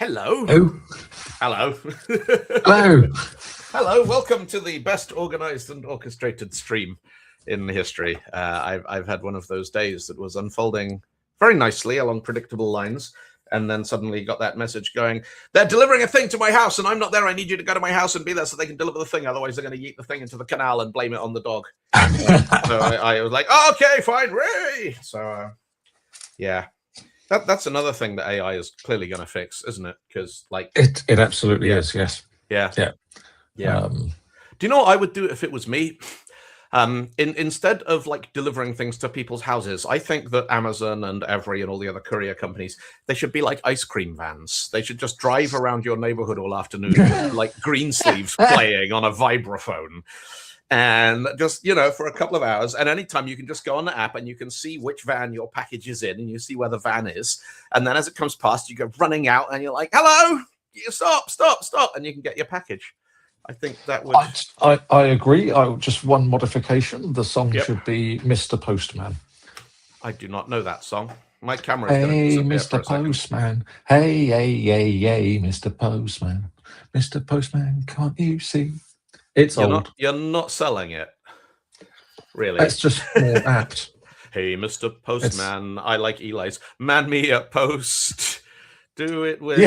Hello. Oh, Hello. hello. Hello. Welcome to the best organized and orchestrated stream in history. I've had one of those days that was unfolding very nicely along predictable lines, and then suddenly got that message going, they're delivering a thing to my house and I'm not there. I need you to go to my house and be there so they can deliver the thing. Otherwise they're going to yeet the thing into the canal and blame it on the dog. So I was like, oh, okay, fine. Ray. So yeah. That's another thing that AI is clearly going to fix, isn't it? Because like it absolutely is. Yes. Yeah. Yeah. Do you know what I would do if it was me? Instead of like delivering things to people's houses, I think that Amazon and Every and all the other courier companies, they should be like ice cream vans. They should just drive around your neighborhood all afternoon with like Greensleeves playing on a vibraphone. And just, for a couple of hours, and anytime you can just go on the app and you can see which van your package is in and you see where the van is. And then as it comes past, you go running out and you're like, hello, stop. And you can get your package. I think that would... I agree. Just one modification. The song should be Mr. Postman. I do not know that song. My camera is Hey, going to Mr. Postman. Hey, Mr. Postman. Mr. Postman, can't you see? It's old. You're not selling it, really. That's just more apt. Hey, Mr. Postman, I like Eli's. Man me a post. Do it with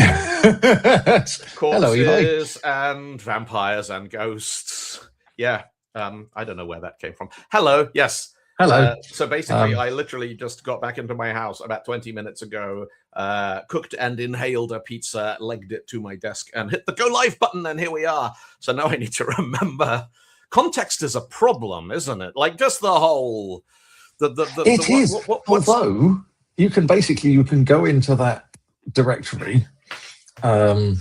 corpses and vampires and ghosts. Yeah, I don't know where that came from. Hello, yes. Hello. So basically, I literally just got back into my house about 20 minutes ago, cooked and inhaled a pizza, legged it to my desk, and hit the go live button, and here we are. So now I need to remember. Context is a problem, isn't it? Like just the whole... It is. Although you can go into that directory, and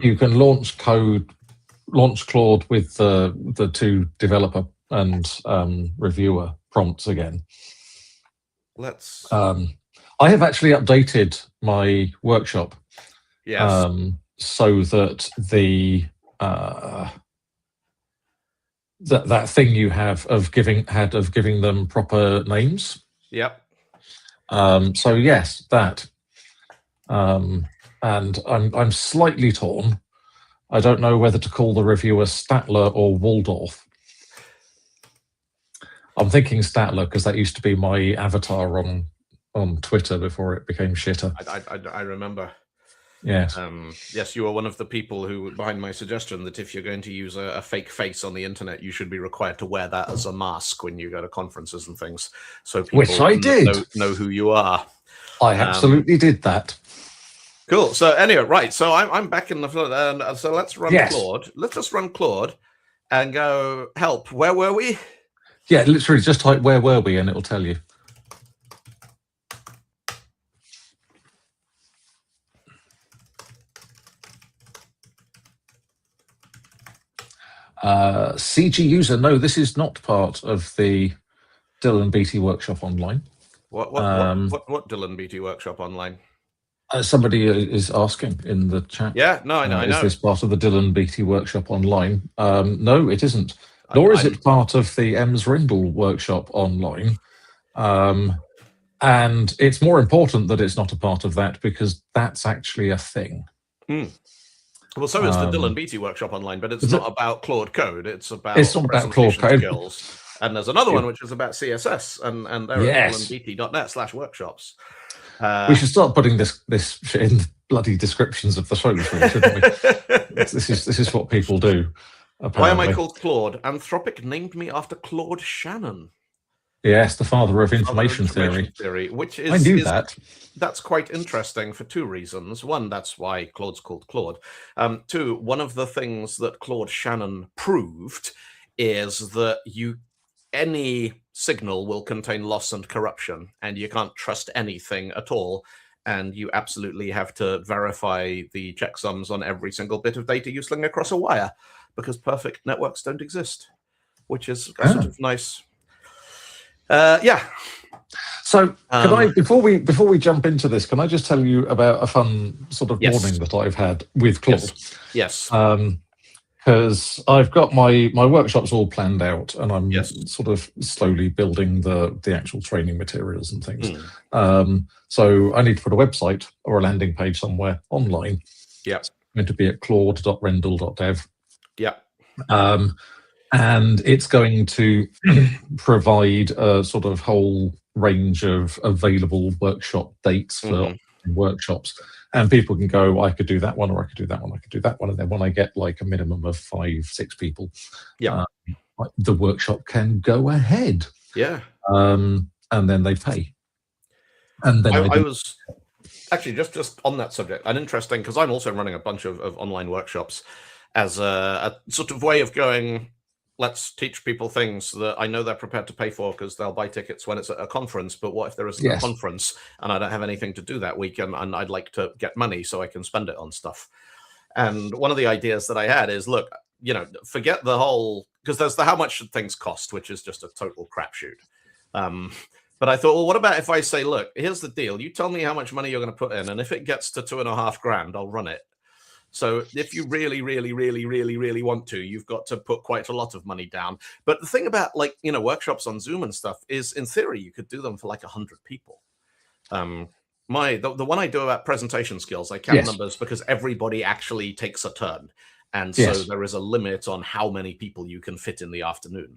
you can launch Claude with the two developer and reviewer prompts again. Let's. I have actually updated my workshop. Yes. So that the that thing you have of giving them proper names. Yep. So yes, that. And I'm slightly torn. I don't know whether to call the reviewer Statler or Waldorf. I'm thinking Statler because that used to be my avatar on Twitter before it became shitter. I remember. Yes. Yes, you are one of the people who behind my suggestion that if you're going to use a fake face on the internet, you should be required to wear that as a mask when you go to conferences and things, so people which I did know who you are. I absolutely did that. Cool. So anyway, right. So I'm back in the floor, and so let's run Claude. Let's just run Claude and go help. Where were we? Yeah, literally just type where were we and it'll tell you. CG user, no, this is not part of the Dylan Beattie Workshop Online. What Dylan Beattie Workshop Online? Somebody is asking in the chat. Yeah, no, I know. Is this part of the Dylan Beattie Workshop Online? No, it isn't. Nor is it part of the Ems Rindle Workshop Online. And it's more important that it's not a part of that because that's actually a thing. Well, so is the Dylan Beattie Workshop Online, but it's not about Claude Code. It's not about Claude Code. Skills. And there's another one which is about CSS, and they're at dylanbeattie.net/workshops. We should start putting this shit in the bloody descriptions of the show, shouldn't we? This is what people do. Apparently. Why am I called Claude? Anthropic named me after Claude Shannon. Yes, the father of information theory. Which is, I knew that. That's quite interesting for two reasons. One, that's why Claude's called Claude. Two, one of the things that Claude Shannon proved is that any signal will contain loss and corruption, and you can't trust anything at all. And you absolutely have to verify the checksums on every single bit of data you sling across a wire, because perfect networks don't exist, which is sort of nice. Yeah. So can I, before we jump into this, can I just tell you about a fun sort of morning that I've had with Claude? Yes. because I've got my workshops all planned out, and I'm Yes. sort of slowly building the actual training materials and things. Mm. So I need to put a website or a landing page somewhere online. Yeah. It's going to be at claude.rendell.dev. Yeah. And it's going to provide a sort of whole range of available workshop dates for workshops. And people can go, I could do that one, or I could do that one, I could do that one. And then when I get like a minimum of 5-6 people, the workshop can go ahead. Yeah. And then they pay. And then I was actually just on that subject, and interesting, because I'm also running a bunch of online workshops as a sort of way of going, let's teach people things that I know they're prepared to pay for because they'll buy tickets when it's at a conference. But what if there isn't a conference and I don't have anything to do that week, and I'd like to get money so I can spend it on stuff? And one of the ideas that I had is, look, forget the whole, because there's the how much should things cost, which is just a total crapshoot. But I thought, well, what about if I say, look, here's the deal. You tell me how much money you're going to put in, and if it gets to $2,500, I'll run it. So if you really, really, really, really, really want to, you've got to put quite a lot of money down. But the thing about workshops on Zoom and stuff is, in theory, you could do them for like 100 people. The one I do about presentation skills, I count numbers because everybody actually takes a turn. And so there is a limit on how many people you can fit in the afternoon.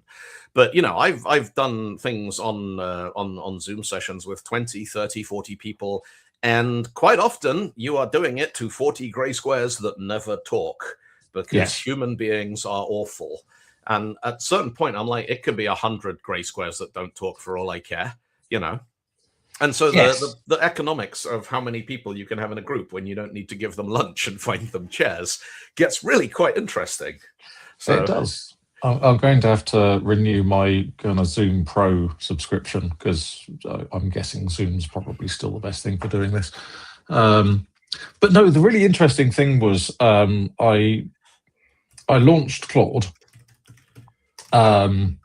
But, I've done things on Zoom sessions with 20, 30, 40 people. And quite often you are doing it to 40 gray squares that never talk, because human beings are awful. And at a certain point, I'm like, it could be 100 gray squares that don't talk for all I care, And so the economics of how many people you can have in a group when you don't need to give them lunch and find them chairs gets really quite interesting. So it does. I'm going to have to renew my kind of Zoom Pro subscription, because I'm guessing Zoom's probably still the best thing for doing this. But no, the really interesting thing was I launched Claude, and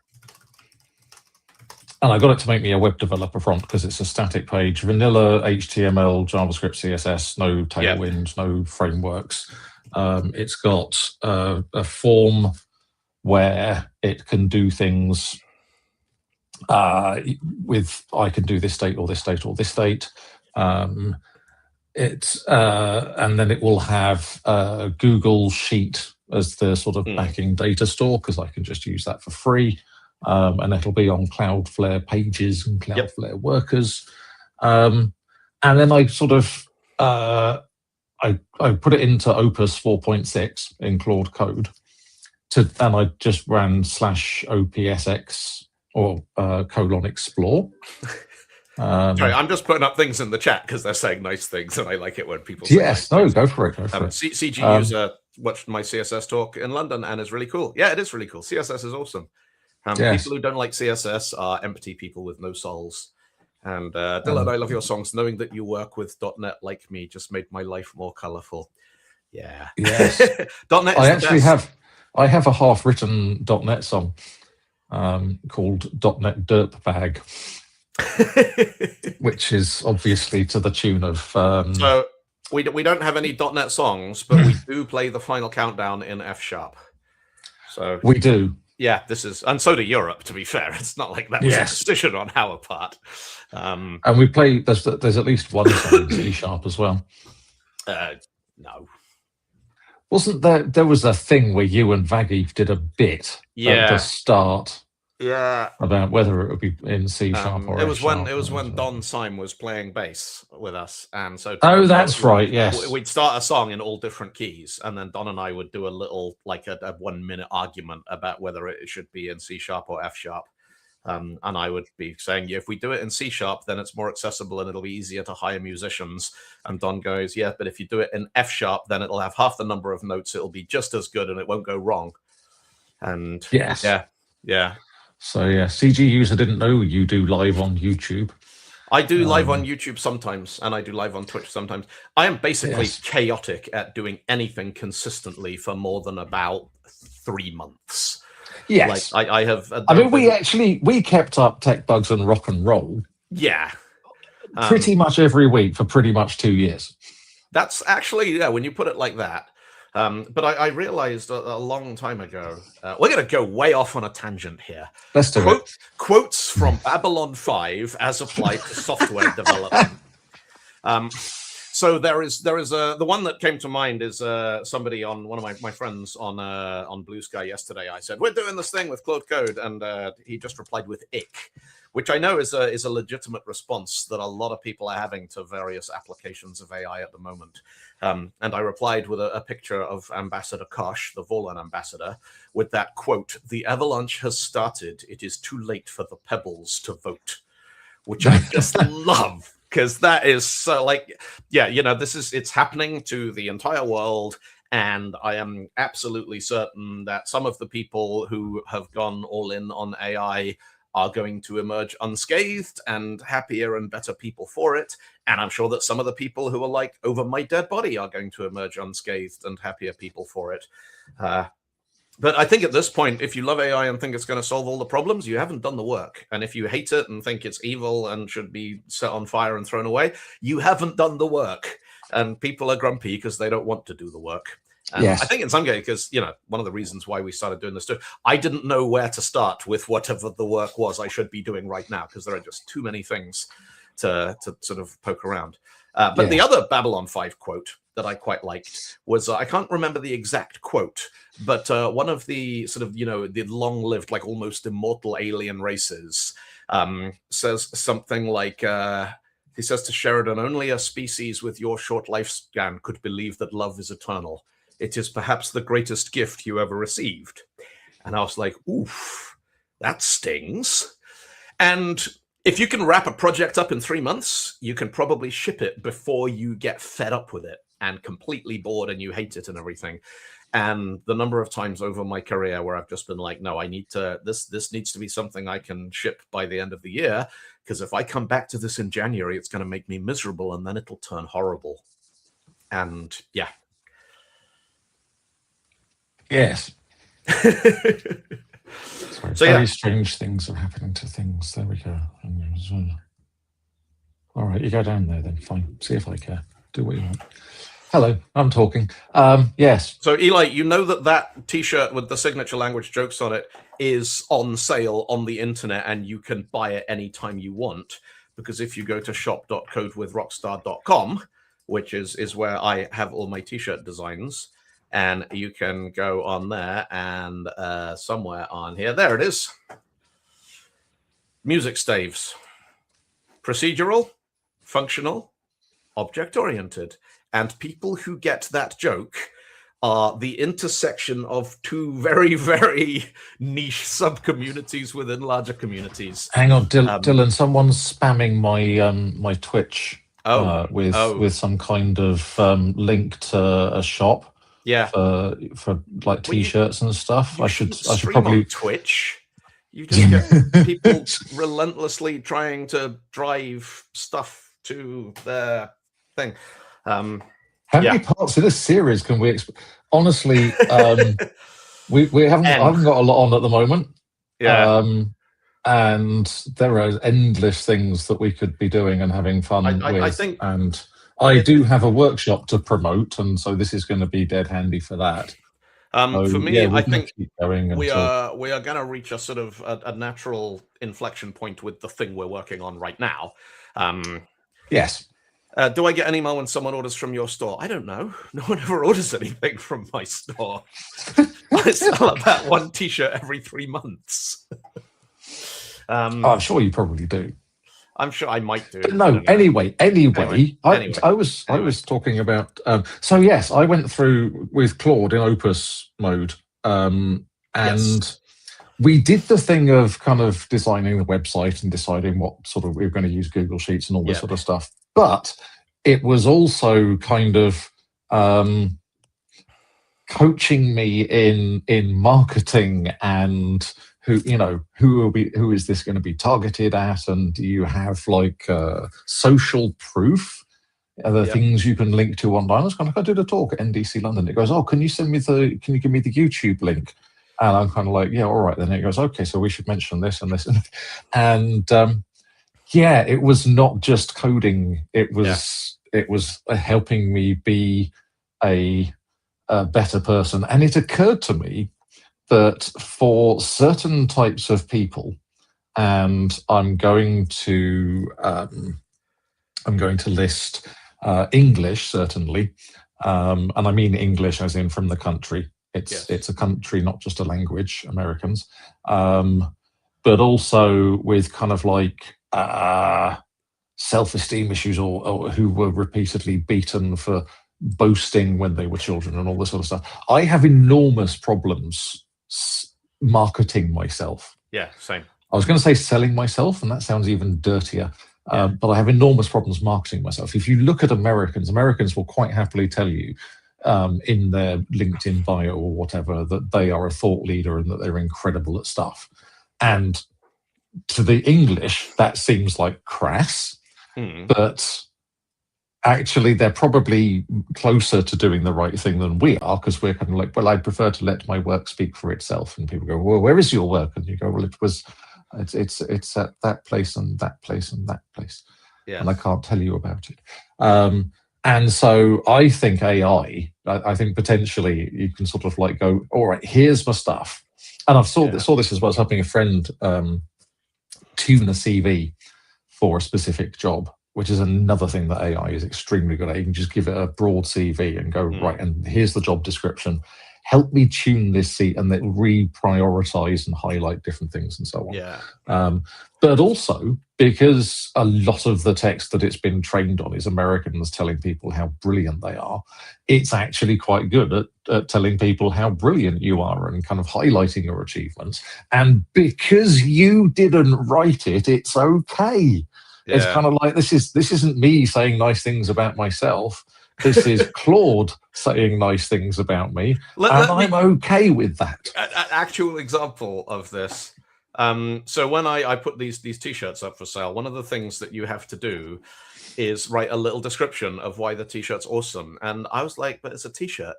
I got it to make me a web developer prompt, because it's a static page, vanilla HTML, JavaScript, CSS, no Tailwind, no frameworks. It's got a form where it can do things with, I can do this state or this state or this state. And then it will have Google Sheet as the sort of backing data store, because I can just use that for free. And it'll be on Cloudflare pages and Cloudflare workers. And then I sort of, I put it into Opus 4.6 in Claude Code. And I just ran /opsx or :explore. Sorry, I'm just putting up things in the chat because they're saying nice things, and I like it when people say nice things. Go for it. CG user watched my CSS talk in London, and it's really cool. Yeah, it is really cool. CSS is awesome. People who don't like CSS are empty people with no souls. And Dylan, I love your songs. Knowing that you work with .NET like me just made my life more colorful. Yeah. Yes. .NET I have a half-written .NET song called .NET Dirtbag, which is obviously to the tune of... So we don't have any .NET songs, but we do play the final countdown in F#. So we do. Yeah, and so do Europe, to be fair. It's not like that was a decision on our part. And we play, there's at least one song in C# as well. No. Wasn't there was a thing where you and Vaggy did a bit at the start Yeah. About whether it would be in C sharp or it was F when sharp it was or when something. Don Syme was playing bass with us, and so Oh, that's right. Yes. we'd start a song in all different keys, and then Don and I would do a little like a 1 minute argument about whether it should be in C sharp or F sharp. And I would be saying, if we do it in C sharp, then it's more accessible and it'll be easier to hire musicians. And Don goes, yeah, but if you do it in F sharp, then it'll have half the number of notes. It'll be just as good and it won't go wrong. And Yes. yeah. So yeah, CG user didn't know you do live on YouTube. I do live on YouTube sometimes, and I do live on Twitch sometimes. I am basically chaotic at doing anything consistently for more than about 3 months. Yes, like I have. I mean, we kept up Tech Bugs and Rock and Roll. Yeah, pretty much every week for pretty much 2 years. That's actually when you put it like that. But I realized a long time ago, we're going to go way off on a tangent here. Let's do it. Quotes from Babylon 5 as applied to software development. So there is the one that came to mind is somebody on one of my friends on Blue Sky yesterday. I said, we're doing this thing with Claude Code, and he just replied with ick, which I know is a legitimate response that a lot of people are having to various applications of AI at the moment. And I replied with a picture of Ambassador Kosh, the Vorlon ambassador, with that quote, "The avalanche has started. It is too late for the pebbles to vote," which I just love. Because that is so it's happening to the entire world. And I am absolutely certain that some of the people who have gone all in on AI are going to emerge unscathed and happier and better people for it. And I'm sure that some of the people who are like, over my dead body, are going to emerge unscathed and happier people for it. But I think at this point, if you love AI and think it's going to solve all the problems, you haven't done the work. And if you hate it and think it's evil and should be set on fire and thrown away, you haven't done the work. And people are grumpy because they don't want to do the work. And yes. I think in some cases, because, one of the reasons why we started doing this too, I didn't know where to start with whatever the work was I should be doing right now, because there are just too many things to sort of poke around. But the other Babylon 5 quote that I quite liked was, I can't remember the exact quote, but one of the sort of, the long-lived, like almost immortal alien races says something like, he says to Sheridan, "Only a species with your short lifespan could believe that love is eternal. It is perhaps the greatest gift you ever received." And I was like, oof, that stings. And if you can wrap a project up in 3 months, you can probably ship it before you get fed up with it and completely bored and you hate it and everything. And the number of times over my career where I've just been like, no, I need to, this needs to be something I can ship by the end of the year, because if I come back to this in January, it's going to make me miserable and then it'll turn horrible. And yeah. Yes. So very strange things are happening to things. There we go. All right, you go down there then. Fine. See if I care. Do what you want. Hello, I'm talking. Yes. So Eli, that T-shirt with the signature language jokes on it is on sale on the internet, and you can buy it anytime you want. Because if you go to shop.codewithrockstar.com, which is where I have all my T-shirt designs, and you can go on there and somewhere on here, there it is. Music staves. Procedural, functional, object-oriented. And people who get that joke are the intersection of two very, very niche sub-communities within larger communities. Hang on, Dylan, someone's spamming my my Twitch with some kind of link to a shop. Yeah, for like T-shirts and stuff. I should on probably Twitch. You just get people relentlessly trying to drive stuff to their thing. How many parts of this series can we honestly? We haven't. I haven't got a lot on at the moment. Yeah. And there are endless things that we could be doing and having fun with. I think, and I do have a workshop to promote, and so this is going to be dead handy for that. For me, I think we are going to reach a sort of a natural inflection point with the thing we're working on right now. Yes. Do I get an email when someone orders from your store? I don't know. No one ever orders anything from my store. I sell about one T-shirt every 3 months. I'm sure you probably do. I'm sure I might do. But no, anyway, I was talking about. So yes, I went through with Claude in Opus mode, and we did the thing of kind of designing the website and deciding what sort of we were going to use Google Sheets and all this sort of stuff. But it was also kind of coaching me in marketing and who is this going to be targeted at, and do you have like social proof? Are there things you can link to online? I was kind of, I did a talk at NDC London. It goes, oh, can you give me the YouTube link? And I'm kind of like, yeah, all right. Then it goes, okay, so we should mention this and this and it was not just coding. It was helping me be a a better person. And it occurred to me that for certain types of people, and I'm going to list English, certainly, and I mean English as in from the country. It's a country, not just a language, Americans, but also with kind of like self-esteem issues, or who were repeatedly beaten for boasting when they were children and all this sort of stuff. I have enormous problems marketing myself. Yeah, same. I was going to say selling myself, and that sounds even dirtier. But I have enormous problems marketing myself. If you look at Americans will quite happily tell you in their LinkedIn bio or whatever that they are a thought leader and that they're incredible at stuff. And to the English, that seems like crass, but actually they're probably closer to doing the right thing than we are, because we're kind of like, well, I prefer to let my work speak for itself. And people go, well, where is your work? And you go, well, it's at that place and that place and that place. Yeah. And I can't tell you about it. And so I think AI, I think potentially you can sort of like go, all right, here's my stuff. And I saw this as well as helping a friend tune a CV for a specific job, which is another thing that AI is extremely good at. You can just give it a broad CV and go, right, and here's the job description. Help me tune this seat, and it'll reprioritize and highlight different things and so on. Yeah. But also, because a lot of the text that it's been trained on is Americans telling people how brilliant they are, it's actually quite good at telling people how brilliant you are and kind of highlighting your achievements. And because you didn't write it, it's okay. Yeah. It's kind of like, this isn't me saying nice things about myself. This is Claude saying nice things about me, and I'm okay with that. An actual example of this. So when I put these T-shirts up for sale, one of the things that you have to do is write a little description of why the T-shirt's awesome. And I was like, but it's a T-shirt.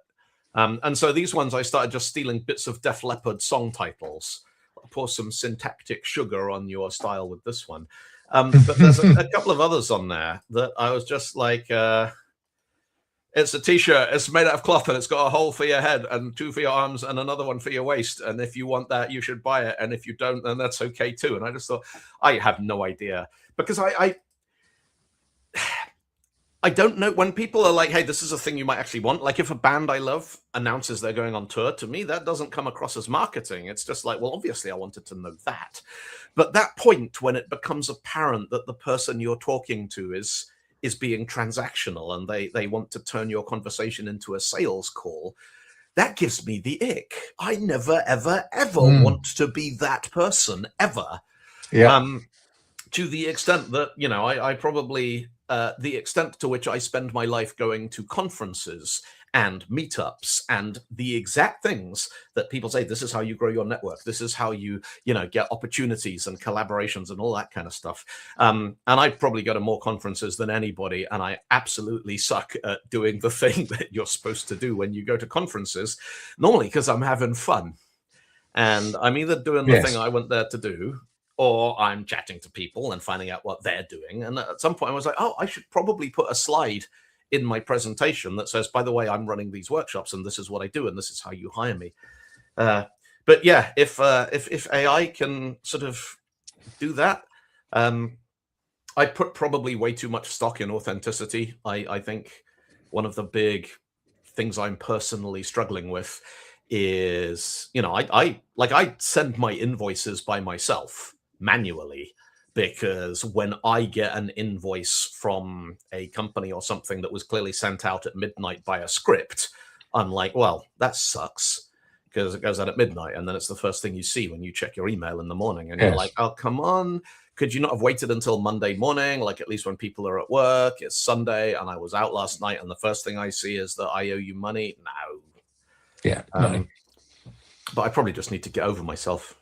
And so these ones, I started just stealing bits of Def Leppard song titles. I'll pour some syntactic sugar on your style with this one. But there's a couple of others on there that I was just like... it's a T-shirt. It's made out of cloth, and it's got a hole for your head and 2 for your arms and another one for your waist. And if you want that, you should buy it. And if you don't, then that's okay too. And I just thought, I have no idea, because I don't know when people are like, hey, this is a thing you might actually want. Like if a band I love announces they're going on tour, to me, that doesn't come across as marketing. It's just like, well, obviously I wanted to know that. But that point when it becomes apparent that the person you're talking to is being transactional and they want to turn your conversation into a sales call, that gives me the ick. I never, ever, ever want to be that person, ever. Yeah. To the extent that, you know, I probably, the extent to which I spend my life going to conferences and meetups and the exact things that people say, this is how you grow your network. This is how you get opportunities and collaborations and all that kind of stuff. And I probably go to more conferences than anybody. And I absolutely suck at doing the thing that you're supposed to do when you go to conferences, normally because I'm having fun. And I'm either doing the thing I went there to do, or I'm chatting to people and finding out what they're doing. And at some point I was like, oh, I should probably put a slide in my presentation that says, by the way, I'm running these workshops and this is what I do and this is how you hire me. But yeah, if AI can sort of do that, I put probably way too much stock in authenticity. I think one of the big things I'm personally struggling with is, I send my invoices by myself manually, because when I get an invoice from a company or something that was clearly sent out at midnight by a script, I'm like, well, that sucks, because it goes out at midnight and then it's the first thing you see when you check your email in the morning. And you're like, oh, come on. Could you not have waited until Monday morning? Like, at least when people are at work, it's Sunday and I was out last night and the first thing I see is that I owe you money. No. Yeah. No. But I probably just need to get over myself.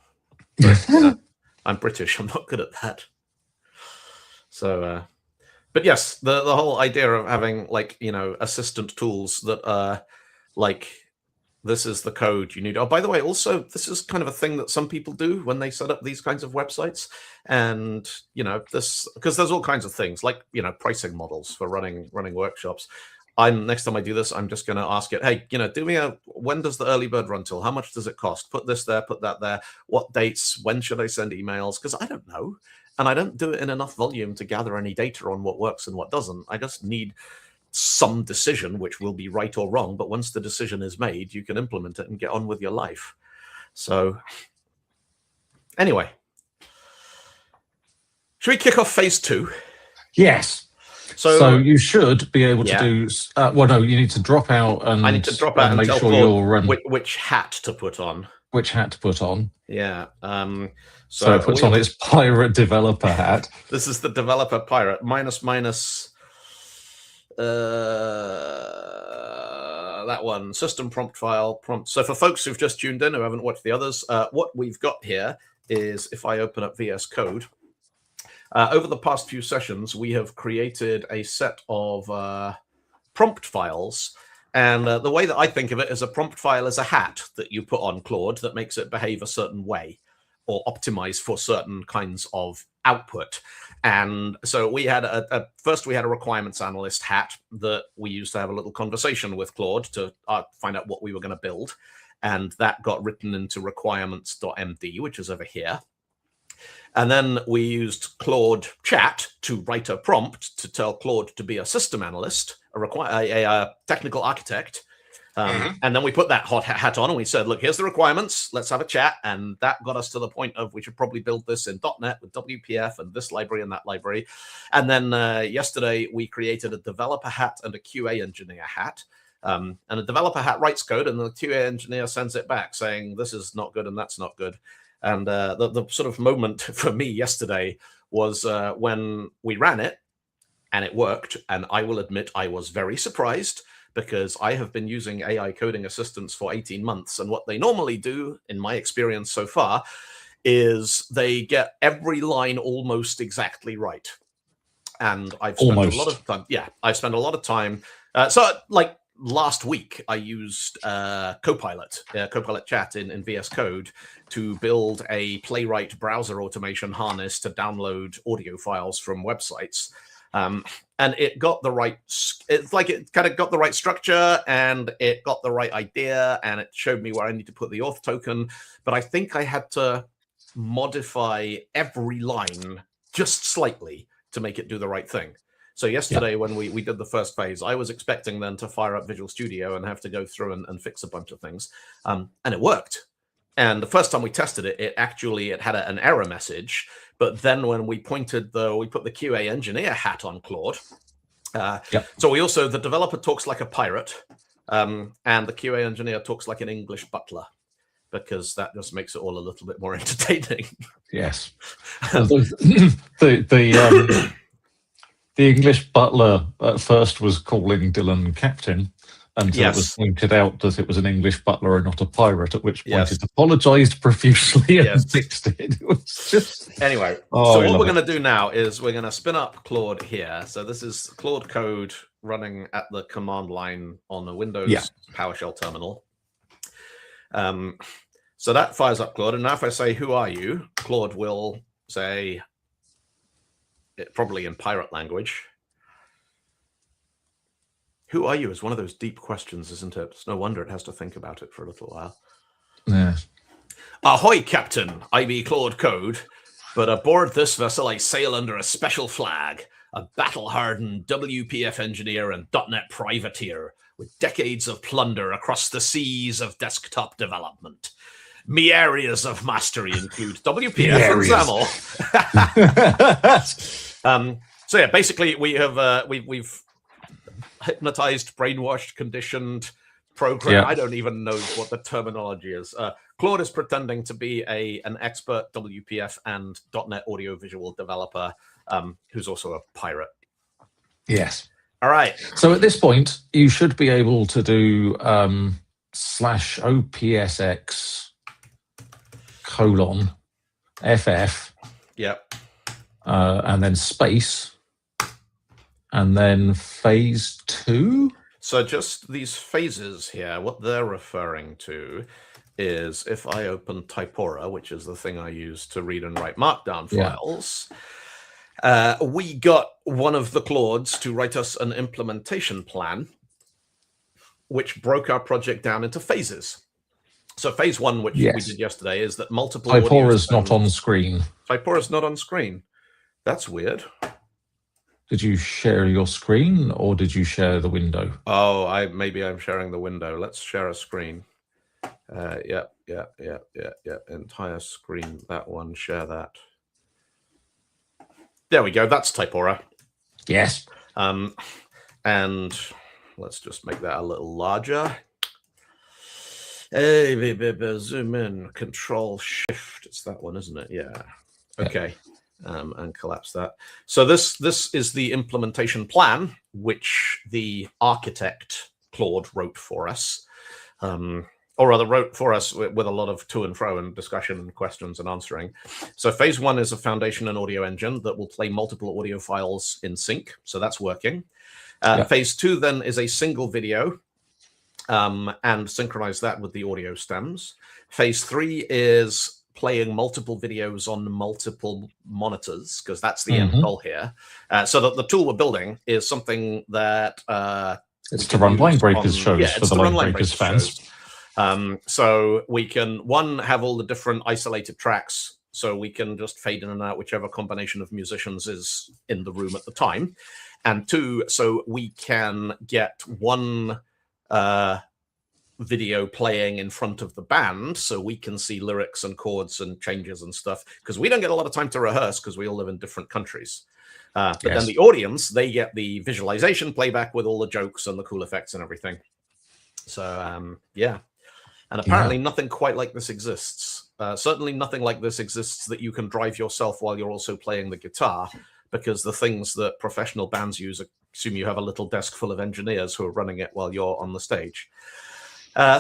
But, I'm British. I'm not good at that. So, but yes, the whole idea of having assistant tools that are like, this is the code you need. Oh, by the way, also, this is kind of a thing that some people do when they set up these kinds of websites. And, this, because there's all kinds of things like, pricing models for running workshops. next time I do this, I'm just going to ask it, hey, do me when does the early bird run till? How much does it cost? Put this there, put that there. What dates? When should I send emails? Because I don't know. And I don't do it in enough volume to gather any data on what works and what doesn't. I just need some decision, which will be right or wrong. But once the decision is made, you can implement it and get on with your life. So anyway, should we kick off phase 2? Yes. So you should be able to do. Well, no, you need to drop out and I need to drop out and make tell sure Claude you're which hat to put on. Which hat to put on? Yeah. So it puts on its pirate developer hat. This is the developer pirate minus that one, system prompt file prompt. So for folks who've just tuned in who haven't watched the others, what we've got here is, if I open up VS Code, over the past few sessions, we have created a set of prompt files. And the way that I think of it is a prompt file is a hat that you put on Claude that makes it behave a certain way or optimize for certain kinds of output. And so we had first we had a requirements analyst hat that we used to have a little conversation with Claude to find out what we were going to build. And that got written into requirements.md, which is over here. And then we used Claude Chat to write a prompt to tell Claude to be a system analyst, a technical architect. And then we put that hot hat on and we said, look, here's the requirements. Let's have a chat. And that got us to the point of we should probably build this in .NET with WPF and this library and that library. And then yesterday we created a developer hat and a QA engineer hat. And a developer hat writes code and the QA engineer sends it back saying, this is not good and that's not good. And the sort of moment for me yesterday was when we ran it and it worked. And I will admit I was very surprised because I have been using AI coding assistants for 18 months. And what they normally do, in my experience so far, is they get every line almost exactly right. And I've spent a lot of time. Yeah, I've spent a lot of time. So like last week, I used Copilot Chat in VS Code to build a Playwright browser automation harness to download audio files from websites. And it got the right, it kind of got the right structure and it got the right idea and it showed me where I need to put the auth token. But I think I had to modify every line just slightly to make it do the right thing. So yesterday when we did the first phase, I was expecting then to fire up Visual Studio and have to go through and fix a bunch of things. And it worked. And the first time we tested it, it had an error message. But then when we put the QA engineer hat on Claude. So the developer talks like a pirate and the QA engineer talks like an English butler, because that just makes it all a little bit more entertaining. Yes. The English butler at first was calling Dylan captain until it was pointed out that it was an English butler and not a pirate, at which point it apologized profusely and fixed it. It was just... Anyway, so what we're going to do now is we're going to spin up Claude here. So this is Claude code running at the command line on a Windows PowerShell terminal. So that fires up Claude. And now if I say, who are you? Claude will say... probably in pirate language. Who are you is one of those deep questions, isn't it? It's no wonder it has to think about it for a little while. Yeah. Ahoy, Captain. I be Claude Code, but aboard this vessel I sail under a special flag, a battle-hardened WPF engineer and .NET privateer with decades of plunder across the seas of desktop development. Me areas of mastery include WPF and XAML. So yeah, basically we have we've hypnotized, brainwashed, conditioned, programmed. I don't even know what the terminology is. Claude is pretending to be an expert WPF and .NET audiovisual developer who's also a pirate. Yes. All right. So at this point, you should be able to do /OPSX:/FF. Yep. And then space. And then phase 2. So just these phases here, what they're referring to is if I open Typora, which is the thing I use to read and write Markdown files, we got one of the Claudes to write us an implementation plan which broke our project down into phases. So phase one, which we did yesterday, is that multiple Typora's not on screen. Typora's not on screen. That's weird. Did you share your screen or did you share the window? Oh, maybe I'm sharing the window. Let's share a screen. Yeah. Entire screen. That one. Share that. There we go. That's Typora. Yes. And let's just make that a little larger. Hey, zoom in. Control Shift. It's that one, isn't it? Yeah. Okay. And collapse that. So this is the implementation plan, which the architect Claude wrote for us, or rather wrote for us with a lot of to and fro and discussion and questions and answering. So phase one is a foundation and audio engine that will play multiple audio files in sync. So that's working. Phase two then is a single video and synchronize that with the audio stems. Phase three is playing multiple videos on multiple monitors, because that's the end goal here. So that the tool we're building is something that it's to run Line Breakers shows for the Line Breakers fans. So we can, one, have all the different isolated tracks, so we can just fade in and out whichever combination of musicians is in the room at the time. And two, so we can get one video playing in front of the band, so we can see lyrics and chords and changes and stuff, because we don't get a lot of time to rehearse because we all live in different countries. But then the audience, they get the visualization playback with all the jokes and the cool effects and everything. So yeah. And apparently nothing quite like this exists. Certainly nothing like this exists that you can drive yourself while you're also playing the guitar, because the things that professional bands use assume you have a little desk full of engineers who are running it while you're on the stage.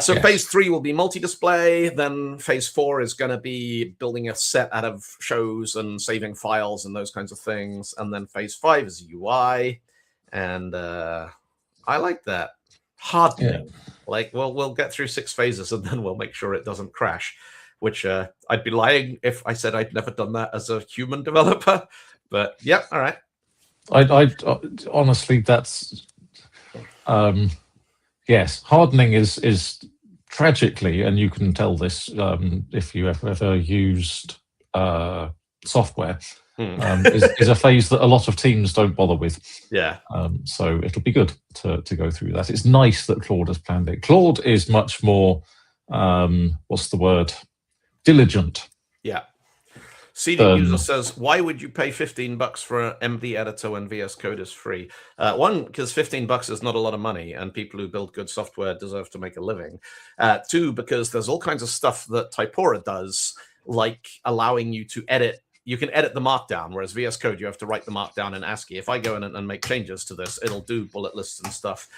So phase three will be multi-display. Then phase four is going to be building a set out of shows and saving files and those kinds of things. And then phase five is UI. And I like that. Hardening. Like, well, we'll get through 6 phases and then we'll make sure it doesn't crash, which I'd be lying if I said I'd never done that as a human developer. But yeah, all right. I honestly, that's yes, hardening is tragically, and you can tell this if you ever used software, is a phase that a lot of teams don't bother with. Yeah. So it'll be good to go through that. It's nice that Claude has planned it. Claude is much more, what's the word? Diligent. Yeah. CD user says, why would you pay $15 for an MD editor when VS Code is free? One, because $15 is not a lot of money, and people who build good software deserve to make a living. Two, because there's all kinds of stuff that Typora does, like allowing you to edit. You can edit the markdown, whereas VS Code, you have to write the markdown in ASCII. If I go in and make changes to this, it'll do bullet lists and stuff.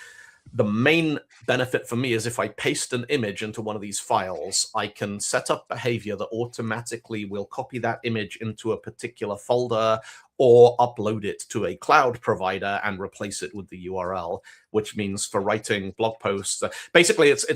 The main benefit for me is if I paste an image into one of these files, I can set up behavior that automatically will copy that image into a particular folder or upload it to a cloud provider and replace it with the URL, which means for writing blog posts, basically it's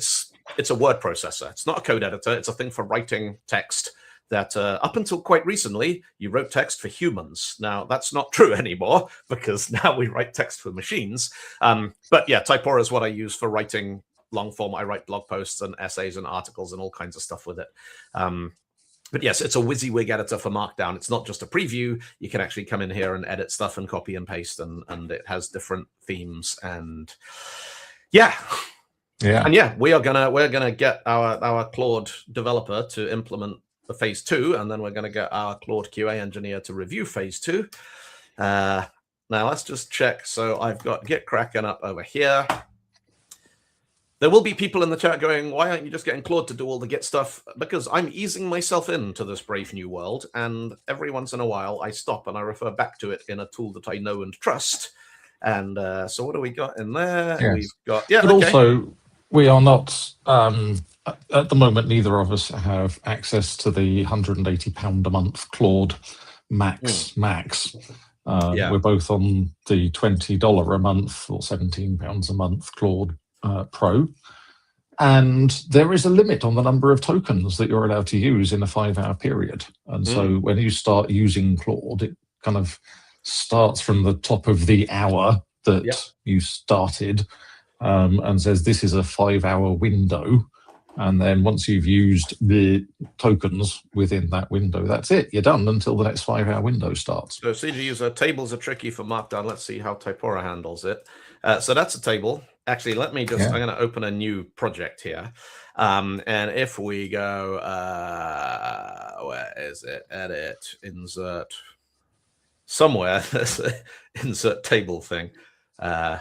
a word processor. It's not a code editor. It's a thing for writing text that up until quite recently, you wrote text for humans. Now, that's not true anymore, because now we write text for machines. But yeah, Typora is what I use for writing long form. I write blog posts and essays and articles and all kinds of stuff with it. But yes, it's a WYSIWYG editor for Markdown. It's not just a preview. You can actually come in here and edit stuff and copy and paste, and it has different themes. And yeah. And yeah, we're gonna get our Claude developer to implement the phase 2, and then we're going to get our Claude QA engineer to review phase 2. Now let's just check. So I've got Git Kraken up over here. There will be people in the chat going, why aren't you just getting Claude to do all the Git stuff? Because I'm easing myself into this brave new world, and every once in a while I stop and I refer back to it in a tool that I know and trust. And so what do we got in there? Yes. We've got, but also we are not at the moment, neither of us have access to the £180 a month Claude Max. We're both on the $20 a month or £17 a month Claude Pro. And there is a limit on the number of tokens that you're allowed to use in a 5-hour period. And so when you start using Claude, it kind of starts from the top of the hour that you started. and says this is a 5-hour window. And then once you've used the tokens within that window, that's it. You're done until the next 5-hour window starts. So CG user, tables are tricky for Markdown. Let's see how Typora handles it. So that's a table. Actually, let me just, I'm going to open a new project here. And if we go, where is it? Edit, insert, somewhere, there's an insert table thing. I'm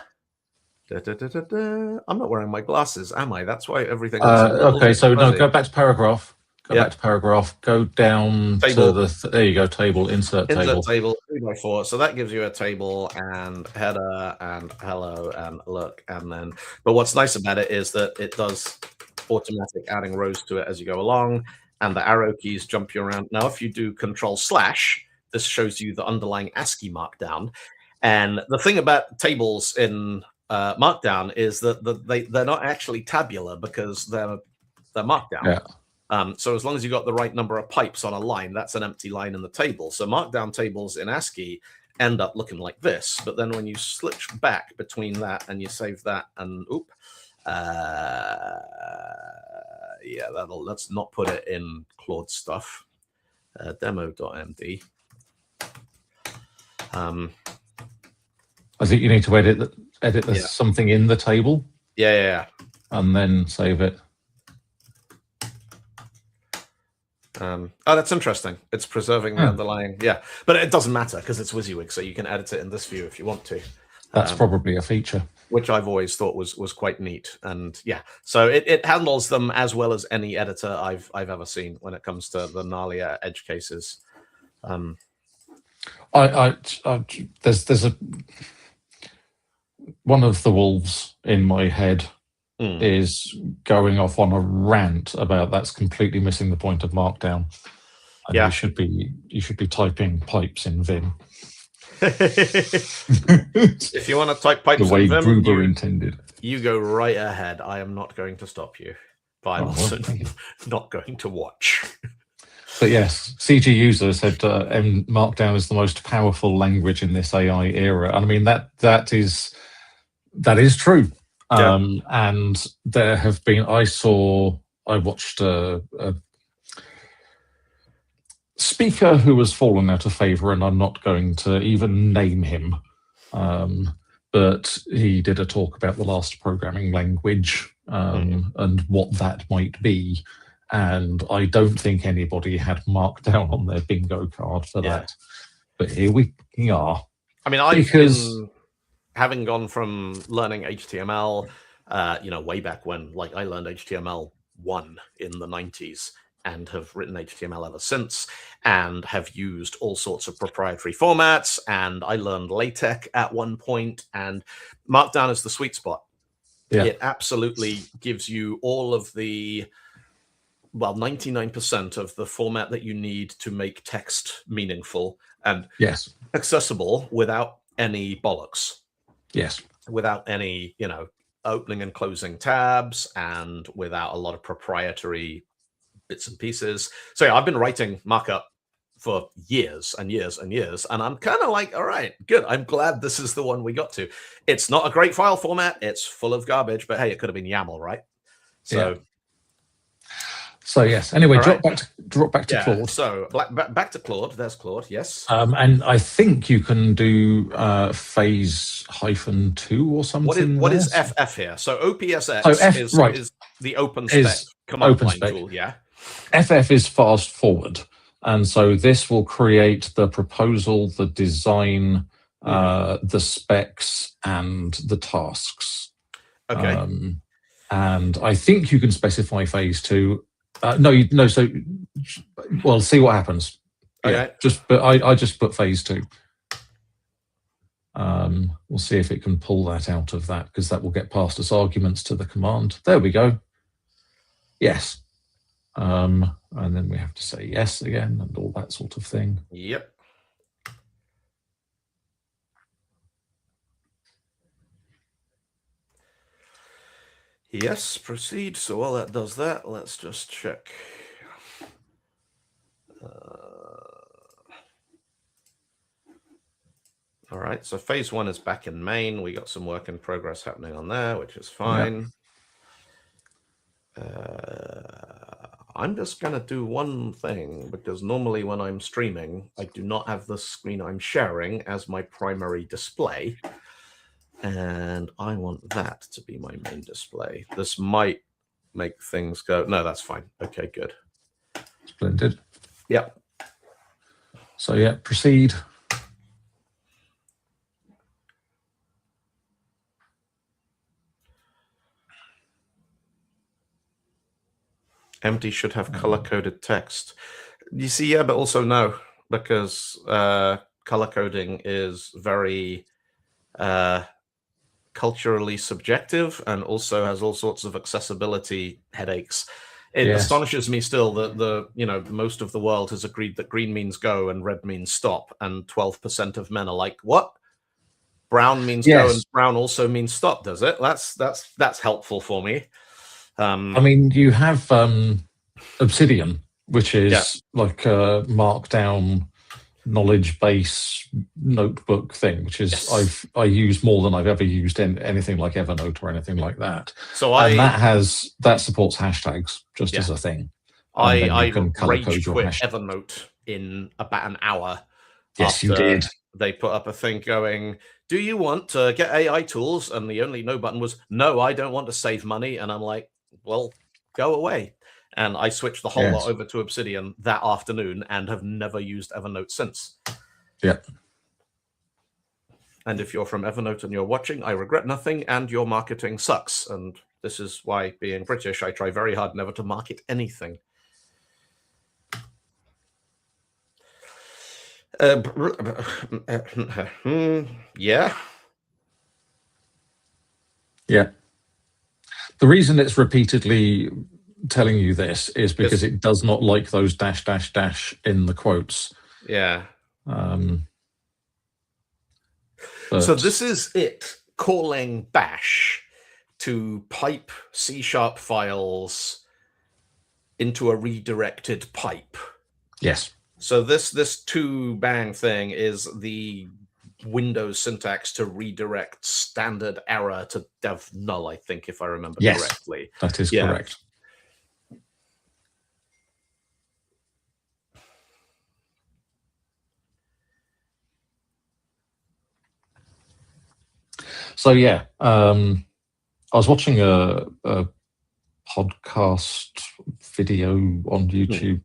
not wearing my glasses, am I? That's why everything looks okay, so no, go back to paragraph. Go back to paragraph. Go down table. to the there you go. Table. Insert table. 3x4. So that gives you a table and header and hello and look and then. But what's nice about it is that it does automatic adding rows to it as you go along, and the arrow keys jump you around. Now, if you do Control/, this shows you the underlying ASCII markdown. And the thing about tables in Markdown is that they're not actually tabular because they're Markdown. Yeah. So as long as you got the right number of pipes on a line, that's an empty line in the table. So Markdown tables in ASCII end up looking like this. But then when you switch back between that and you save that and yeah, let's not put it in Claude stuff. Demo.md. I think you need to edit something in the table. Yeah. And then save it. Oh, that's interesting. It's preserving the underlying. Yeah, but it doesn't matter because it's WYSIWYG, so you can edit it in this view if you want to. That's probably a feature. Which I've always thought was quite neat. And yeah, so it handles them as well as any editor I've ever seen when it comes to the gnarlier edge cases. There's one of the wolves in my head is going off on a rant about that's completely missing the point of Markdown. And you should be typing pipes in Vim. If you want to type pipes the way in Vim, Gruber intended, you go right ahead. I am not going to stop you, but I'm also not going to watch. But yes, CG user said Markdown is the most powerful language in this AI era. And I mean that is true. And there have been. I watched a speaker who has fallen out of favor, and I'm not going to even name him. But he did a talk about the last programming language and what that might be. And I don't think anybody had Markdown on their bingo card for that. But here we are. I mean, having gone from learning HTML, way back when, like I learned HTML1 in the 90s and have written HTML ever since and have used all sorts of proprietary formats. And I learned LaTeX at one point, and Markdown is the sweet spot. Yeah. It absolutely gives you all of the 99% of the format that you need to make text meaningful and accessible without any bollocks. Yes. Without any, opening and closing tabs and without a lot of proprietary bits and pieces. So yeah, I've been writing markup for years and years and years, and I'm kind of like, all right, good. I'm glad this is the one we got to. It's not a great file format. It's full of garbage, but hey, it could have been YAML, right? So yes. Anyway, drop back to Claude. So back to Claude. There's Claude. Yes. And I think you can do phase -2 or something. What is FF here? So OPSX is the open spec command line tool. Yeah. FF is fast forward, and so this will create the proposal, the design, the specs, and the tasks. Okay. And I think you can specify phase 2. No. So, well, see what happens. Okay. I just put phase 2. We'll see if it can pull that out of that, because that will get past as arguments to the command. There we go. Yes. And then we have to say yes again and all that sort of thing. Yep. Yes, proceed. So while that does that, let's just check. All right, so phase 1 is back in main. We got some work in progress happening on there, which is fine. I'm just going to do one thing, because normally when I'm streaming, I do not have the screen I'm sharing as my primary display. And I want that to be my main display. This might make things go... No, that's fine. Okay, good. Splendid. Yep. So yeah, proceed. Empty should have color-coded text. You see, yeah, but also no, because color coding is very culturally subjective and also has all sorts of accessibility headaches. It astonishes me still that most of the world has agreed that green means go and red means stop, and 12% of men are like, what? Brown means go and brown also means stop, does it? That's helpful for me. I mean, you have Obsidian, which is like a markdown knowledge base notebook thing, which is I use more than I've ever used in anything like Evernote or anything like that. So that supports hashtags just as a thing. I rage quit Evernote in about an hour. Yes, you did. They put up a thing going, do you want to get AI tools? And the only no button was, no, I don't want to save money. And I'm like, well, go away. And I switched the whole lot over to Obsidian that afternoon and have never used Evernote since. Yeah. And if you're from Evernote and you're watching, I regret nothing, and your marketing sucks. And this is why, being British, I try very hard never to market anything. Yeah. Yeah. The reason it's repeatedly telling you this is because it does not like those dash, dash, dash in the quotes. Yeah. So this is it calling bash to pipe C# files into a redirected pipe. Yes. So this to bang thing is the Windows syntax to redirect standard error to dev null, I think, if I remember correctly. That is correct. So yeah, I was watching a podcast video on YouTube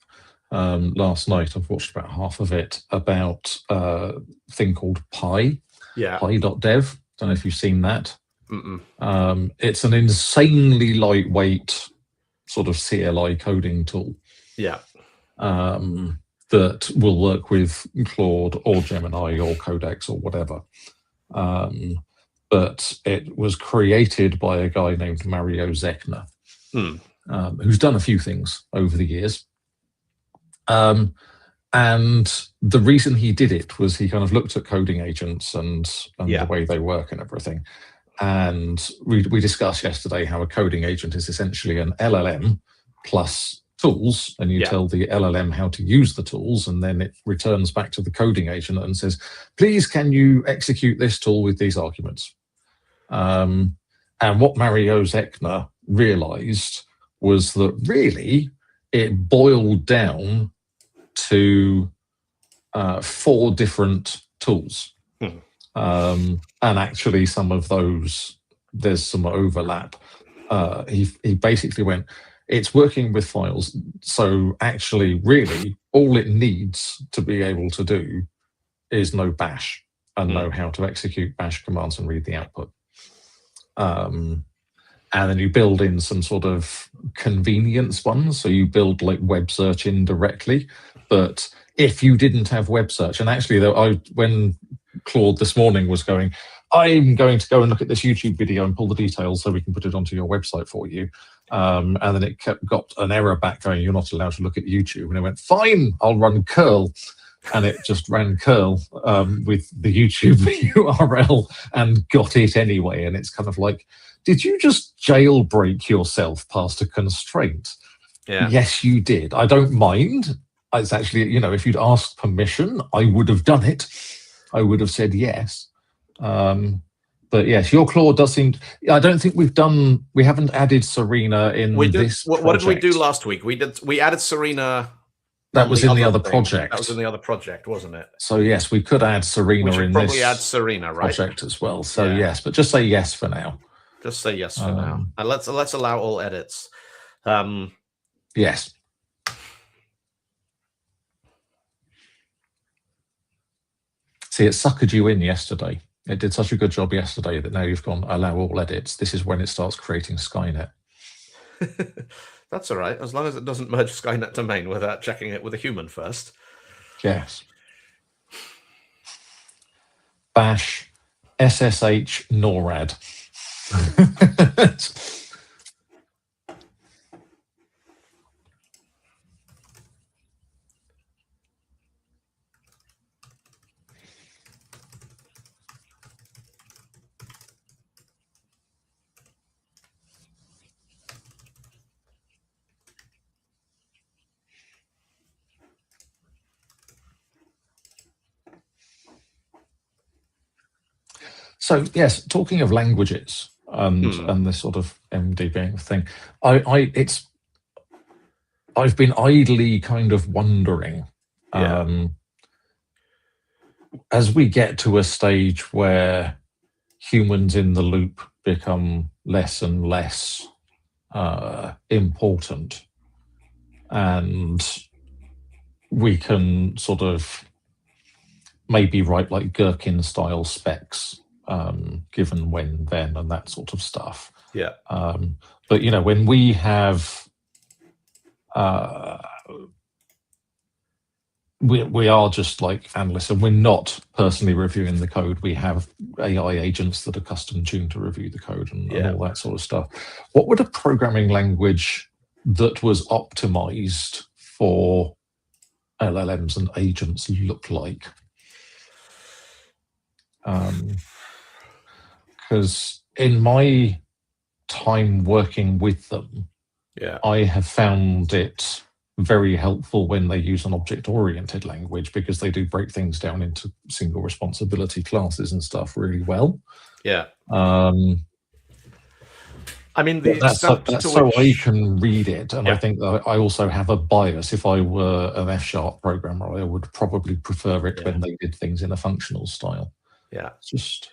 last night. I've watched about half of it about a thing called Pi. Yeah. Pi.dev. Don't know if you've seen that. It's an insanely lightweight sort of CLI coding tool. Yeah. That will work with Claude or Gemini or Codex or whatever. But it was created by a guy named Mario Zechner, who's done a few things over the years. And the reason he did it was he kind of looked at coding agents and the way they work and everything. And we discussed yesterday how a coding agent is essentially an LLM plus tools, and you tell the LLM how to use the tools, and then it returns back to the coding agent and says, please, can you execute this tool with these arguments? And what Mario Zechner realized was that really it boiled down to 4 different tools. And actually some of those, there's some overlap. He basically went, it's working with files. So actually, really, all it needs to be able to do is know bash and know how to execute bash commands and read the output. And then you build in some sort of convenience ones. So you build like web search indirectly. But if you didn't have web search, and actually, when Claude this morning was going, I'm going to go and look at this YouTube video and pull the details so we can put it onto your website for you. And then it got an error back going, you're not allowed to look at YouTube. And it went, fine, I'll run curl. And it just ran curl with the YouTube URL and got it anyway. And it's kind of like, did you just jailbreak yourself past a constraint? Yeah. Yes, you did. I don't mind. It's actually, if you'd asked permission, I would have done it. I would have said yes. But yes, your Claude does seem. I don't think we haven't added Serena in this project. What did we do last week? We added Serena. That was in the other project. That was in the other project, wasn't it? So yes, we could add Serena in this. Probably add Serena, right? Project as well. So yes, but just say yes for now. Just say yes for now, and let's allow all edits. Yes. See, it suckered you in yesterday. It did such a good job yesterday that now you've gone allow all edits. This is when it starts creating Skynet. That's all right, as long as it doesn't merge Skynet domain without checking it with a human first. Yes. Bash SSH NORAD. So yes, talking of languages and this sort of MD being a thing, I've been idly kind of wondering, as we get to a stage where humans in the loop become less and less important, and we can sort of maybe write like Gherkin style specs. Given when, then, and that sort of stuff. Yeah. But you know, when we have, we are just like analysts, and we're not personally reviewing the code. We have AI agents that are custom tuned to review the code and all that sort of stuff. What would a programming language that was optimized for LLMs and agents look like? Because in my time working with them, I have found it very helpful when they use an object-oriented language, because they do break things down into single responsibility classes and stuff really well. Yeah. I mean, that's so I can read it, and I think that I also have a bias. If I were an F# programmer, I would probably prefer it when they did things in a functional style. Yeah. It's just,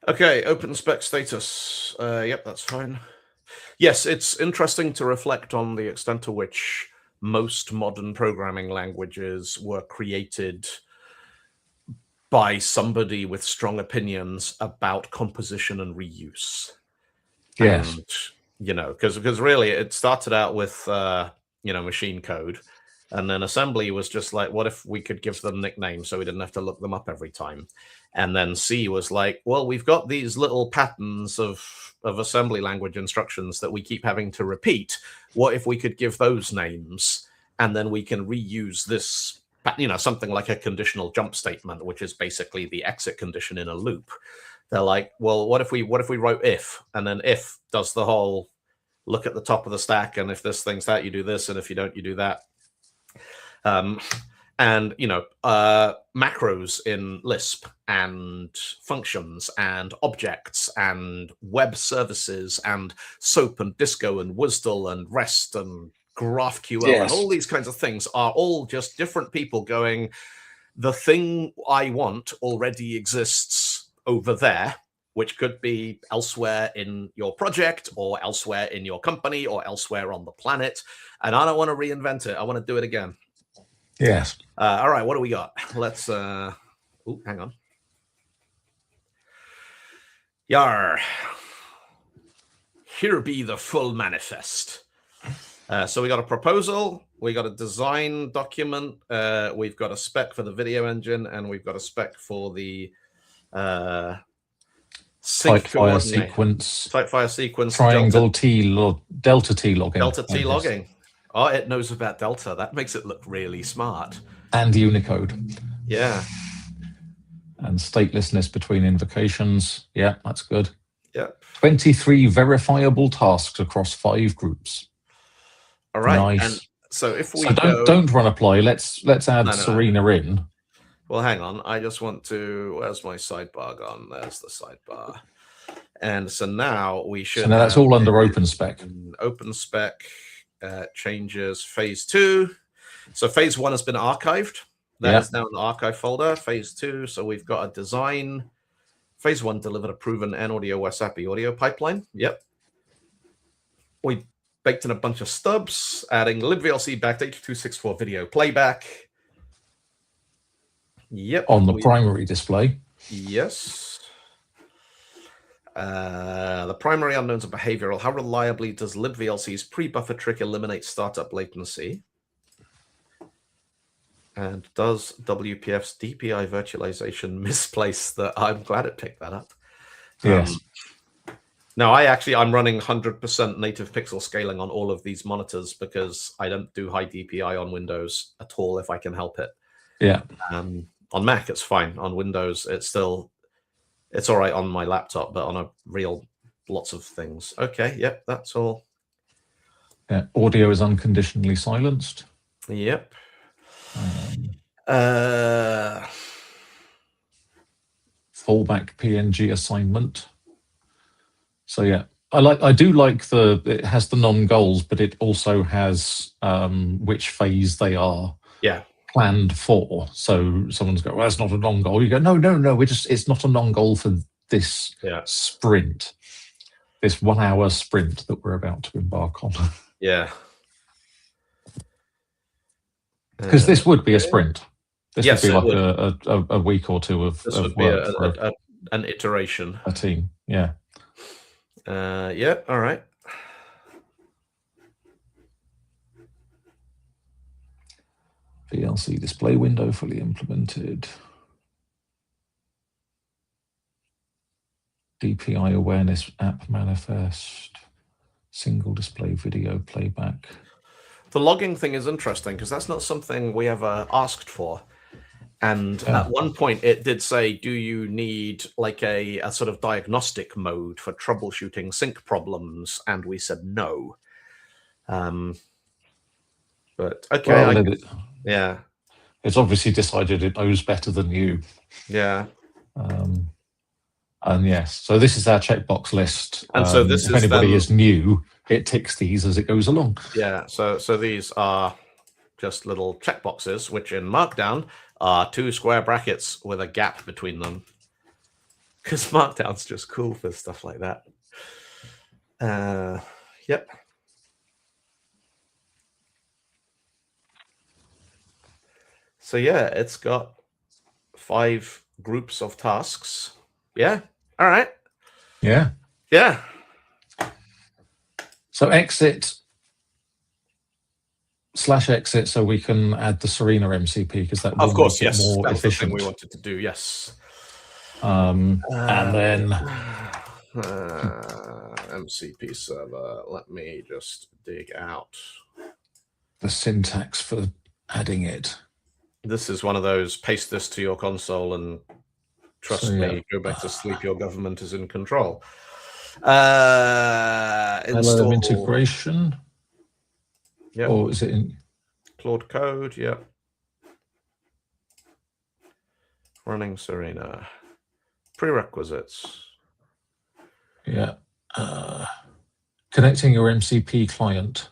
Okay, open spec status. Yep, that's fine. Yes, it's interesting to reflect on the extent to which most modern programming languages were created by somebody with strong opinions about composition and reuse. Yes. And, you know, because really it started out with, machine code. And then assembly was just like, what if we could give them nicknames so we didn't have to look them up every time? And then C was like, well, we've got these little patterns of assembly language instructions that we keep having to repeat. What if we could give those names, and then we can reuse this, something like a conditional jump statement, which is basically the exit condition in a loop. They're like, well, what if we wrote if, and then if does the whole look at the top of the stack, and if this thing's that, you do this, and if you don't, you do that. And macros in Lisp and functions and objects and web services and SOAP and Disco and WSDL and REST and GraphQL and all these kinds of things are all just different people going, the thing I want already exists over there, which could be elsewhere in your project or elsewhere in your company or elsewhere on the planet. And I don't want to reinvent it. I want to do it again. Yes. All right, what do we got? Let's hang on. Yar. Here be the full manifest. So we got a proposal, we got a design document, we've got a spec for the video engine, and we've got a spec for the site file sequence, triangle delta T logging. Delta T logging. Oh, it knows about Delta. That makes it look really smart. And Unicode. Yeah. And statelessness between invocations. Yeah, that's good. Yeah. 23 verifiable tasks across 5 groups. All right. Nice. And so if we don't run apply. Let's add Serena in. Well, hang on. I just want to. Where's my sidebar gone? There's the sidebar. And so now we should. So now that's all under OpenSpec. OpenSpec changes phase 2. So phase 1 has been archived. That is now in the archive folder. Phase 2. So we've got a design. Phase 1 delivered a proven N-Audio WSAPI audio pipeline. Yep. We baked in a bunch of stubs, adding libVLC backdate to 264 video playback. Yep. On the primary display. Yes. The primary unknowns are behavioral. How reliably does libVLC's pre-buffer trick eliminate startup latency? And does WPF's DPI virtualization misplace the... I'm glad it picked that up. Yes. No, I'm running 100% native pixel scaling on all of these monitors because I don't do high DPI on Windows at all if I can help it. Yeah. On Mac, it's fine. On Windows, it's all right on my laptop, but on lots of things. Okay, yep, that's all. Yeah, audio is unconditionally silenced. Yep. Fallback PNG assignment. So yeah, I do like it has the non-goals, but it also has which phase they are planned for. So someone's go, well, that's not a non-goal. You go, no, it's not a non-goal for this sprint, this 1 hour sprint that we're about to embark on. Yeah. Because this would be a sprint. This yes, would be like a week or two of would work be an iteration. A team, yeah. Yeah, all right. VLC display window fully implemented. DPI awareness app manifest. Single display video playback. The logging thing is interesting because that's not something we ever asked for. And at one point it did say, do you need like a sort of diagnostic mode for troubleshooting sync problems? And we said no. But okay. Well, it's obviously decided it knows better than you. Yeah. And yes, so this is our checkbox list. And so this if anybody is new, it ticks these as it goes along. Yeah, so these are just little checkboxes, which in Markdown are 2 square brackets with a gap between them. Because Markdown's just cool for stuff like that. Yep. So yeah, it's got 5 groups of tasks. Yeah. All right. Yeah. Yeah. So exit /exit, so we can add the Serena MCP because that will make it more efficient. We wanted to do, yes. And then MCP server. Let me just dig out the syntax for adding it. This is one of those paste this to your console and trust me, go back to sleep. Your government is in control. Install integration. Yeah. Or is it in Claude Code? Yeah. Running Serena. Prerequisites. Yeah. Connecting your MCP client.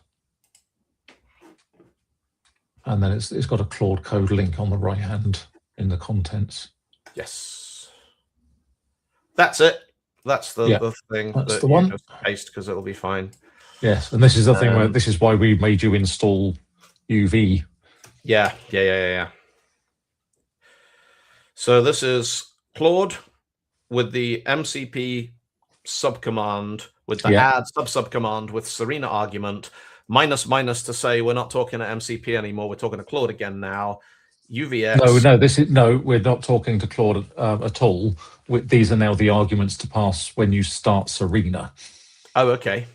And then it's got a Claude Code link on the right hand in the contents. Yes. That's it. That's the thing. That's the one. Just paste because it'll be fine. Yes, and this is the thing where this is why we made you install UV. Yeah. So this is Claude with the MCP subcommand, with the add subcommand with Serena argument, minus to say we're not talking to MCP anymore. We're talking to Claude again now. UVX. We're not talking to Claude at all. These are now the arguments to pass when you start Serena. Oh, okay.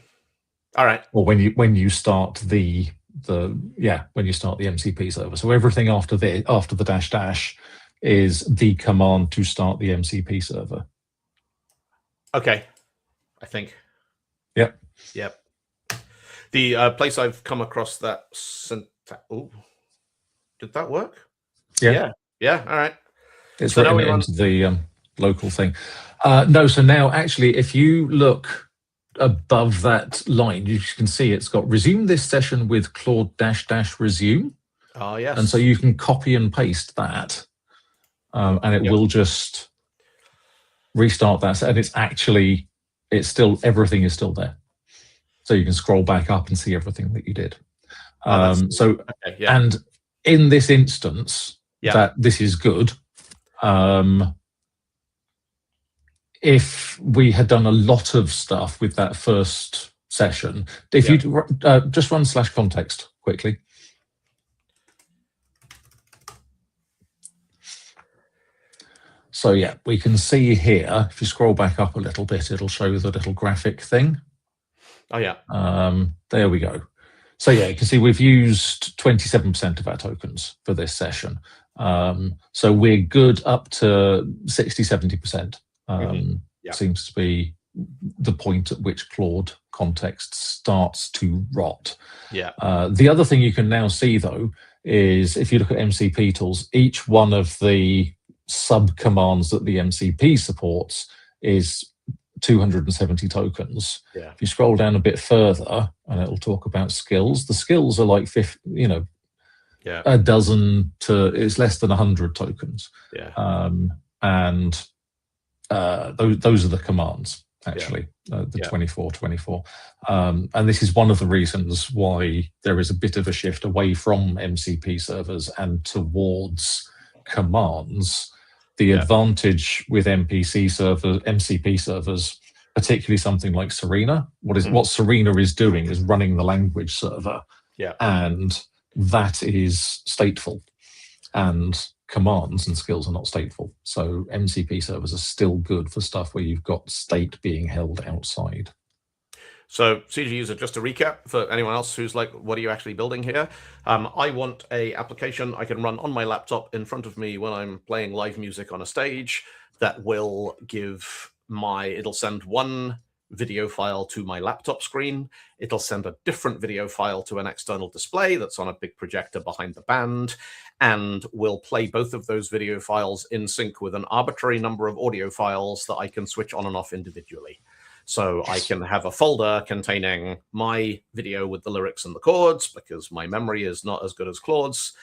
All right. Or when you start the MCP server. So everything after the dash is the command to start the MCP server. Okay. I think. Yep. The place I've come across that syntax. Oh, did that work? Yeah. All right. It's So now written we run. into the local thing. No, so now actually, if you look above that line, you can see it's got resume this session with Claude -- resume. Oh, yes. And so you can copy and paste that, and it Yep. will just restart that. And it's still, everything is still there. So you can scroll back up and see everything that you did. Okay, yeah. And in this instance, Yeah. that this is good. If we had done a lot of stuff with that first session, if you just run /context quickly. So yeah, we can see here, if you scroll back up a little bit, it'll show the little graphic thing. Oh, yeah. There we go. So yeah, you can see we've used 27% of our tokens for this session. So we're good up to 60, 70%. Seems to be the point at which Claude context starts to rot. Yeah. The other thing you can now see, though, is if you look at MCP tools, each one of the sub commands that the MCP supports is 270 tokens. Yeah. If you scroll down a bit further, and it'll talk about skills. The skills are like 50, a dozen to it's less than 100 tokens. Yeah. And those are the commands, actually, the 24. And this is one of the reasons why there is a bit of a shift away from MCP servers and towards commands. The advantage with MCP servers, particularly something like Serena, what Serena is doing is running the language server, and that is stateful. And commands and skills are not stateful. So MCP servers are still good for stuff where you've got state being held outside. So CG user, just to recap for anyone else who's like, what are you actually building here? I want a application I can run on my laptop in front of me when I'm playing live music on a stage that will it'll send one video file to my laptop screen. It'll send a different video file to an external display that's on a big projector behind the band, and we'll play both of those video files in sync with an arbitrary number of audio files that I can switch on and off individually. So I can have a folder containing my video with the lyrics and the chords, because my memory is not as good as Claude's,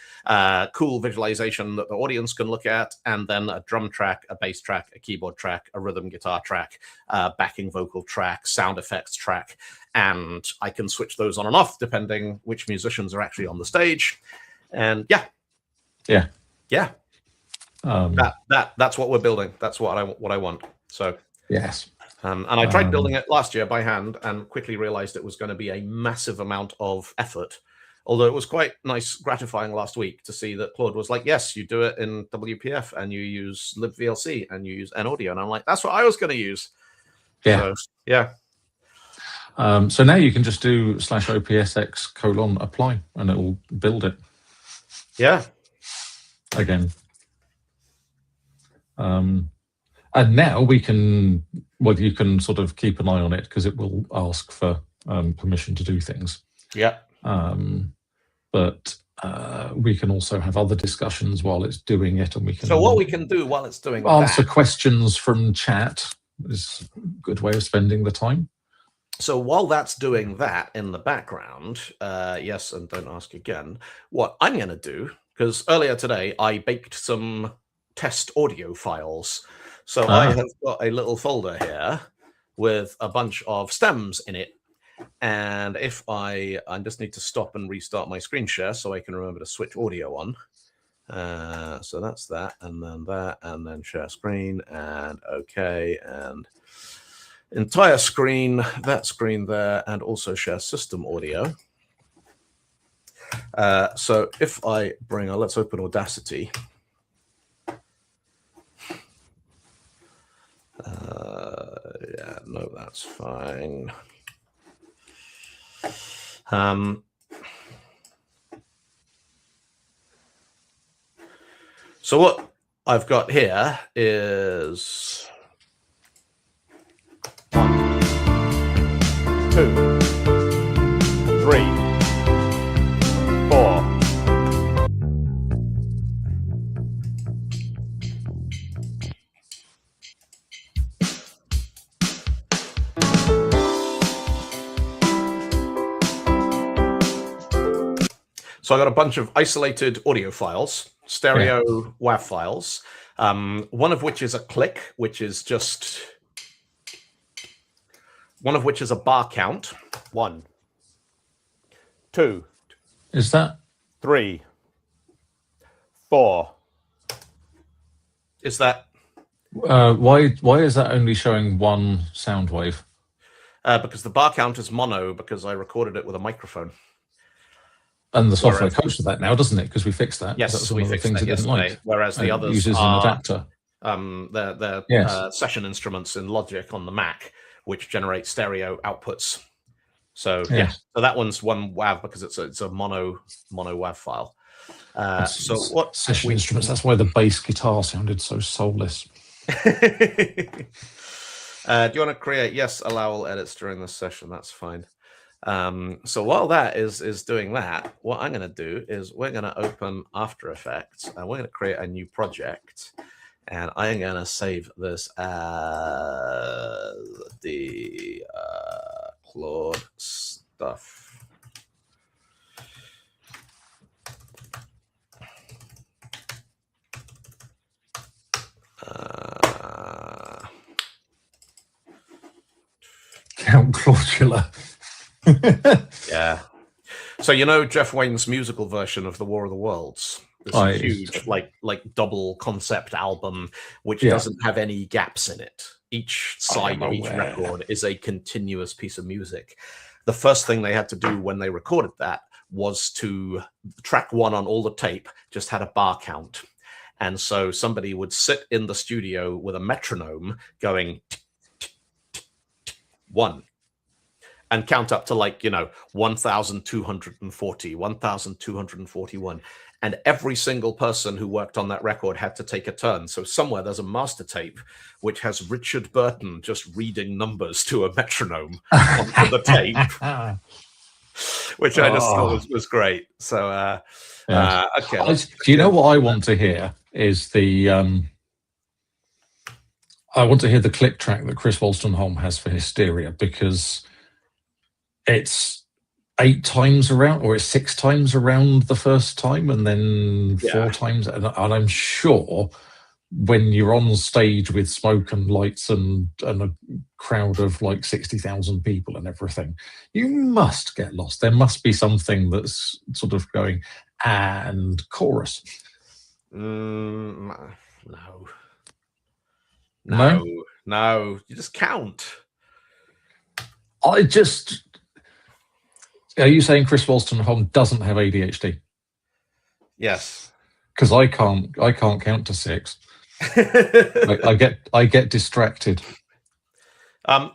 cool visualization that the audience can look at, and then a drum track, a bass track, a keyboard track, a rhythm guitar track, backing vocal track, sound effects track, and I can switch those on and off depending which musicians are actually on the stage. And that's what we're building. That's what I want. So yes. And I tried building it last year by hand and quickly realized it was going to be a massive amount of effort. Although it was quite nice, gratifying last week to see that Claude was like, yes, you do it in WPF and you use libVLC and you use NAudio. And I'm like, that's what I was going to use. Yeah. So now you can just do /opsx:apply and it will build it. Yeah. Again. And now you can sort of keep an eye on it because it will ask for permission to do things. Yeah. But we can also have other discussions while it's doing it, and we can. So what we can do while it's doing answer questions from chat is a good way of spending the time. So while that's doing that in the background, yes, and don't ask again, what I'm going to do, because earlier today I baked some test audio files. So I have got a little folder here with a bunch of stems in it. And if I just need to stop and restart my screen share so I can remember to switch audio on. So that's that, and then share screen, and okay, and entire screen, that screen there, and also share system audio. So if I let's open Audacity. No, that's fine. So what I've got here is 1, 2, 3, 4. So I got a bunch of isolated audio files, stereo WAV files, one of which is a click, which is just one of which is a bar count. 1, 2. Is that 3, 4. Is that why is that only showing one sound wave? because the bar count is mono because I recorded it with a microphone. And the software copes with that now, doesn't it? Because we fixed that. Yes, that's we one of the fixed things that it didn't yesterday. like. Whereas the others uses are an adapter. They're Yes. session instruments in Logic, which generate stereo outputs. So Yes. so that one's one WAV because it's a mono WAV file. So what Session instruments? That's why the bass guitar sounded so soulless. do you want to create? Yes, allow all edits during this session. That's fine. So while that is doing that, what I'm going to do is we're going to open After Effects and we're going to create a new project. And I'm going to save this as the Claude stuff. Count Claudula. Yeah. So you know Jeff Wayne's musical version of the War of the Worlds? This huge, like double concept album, which doesn't have any gaps in it. Each side of each record is a continuous piece of music. The first thing they had to do when they recorded that was to track one on all the tape just had a bar count. And so somebody would sit in the studio with a metronome going 1 and count up to 1,240, 1,241. And every single person who worked on that record had to take a turn. So somewhere there's a master tape which has Richard Burton just reading numbers to a metronome onto the tape, which I just thought was great. So, okay. Do you know what I want to hear is the I want to hear the click track that Chris Wolstenholme has for Hysteria, because it's 8 times around, or it's 6 times around the first time, and then 4 times. And I'm sure when you're on stage with smoke and lights and a crowd of 60,000 people and everything, you must get lost. There must be something that's sort of going, and chorus. No. No? No. You just count. Are you saying Chris Wolstenholme doesn't have ADHD? Yes. Because I can't count to 6. I get distracted.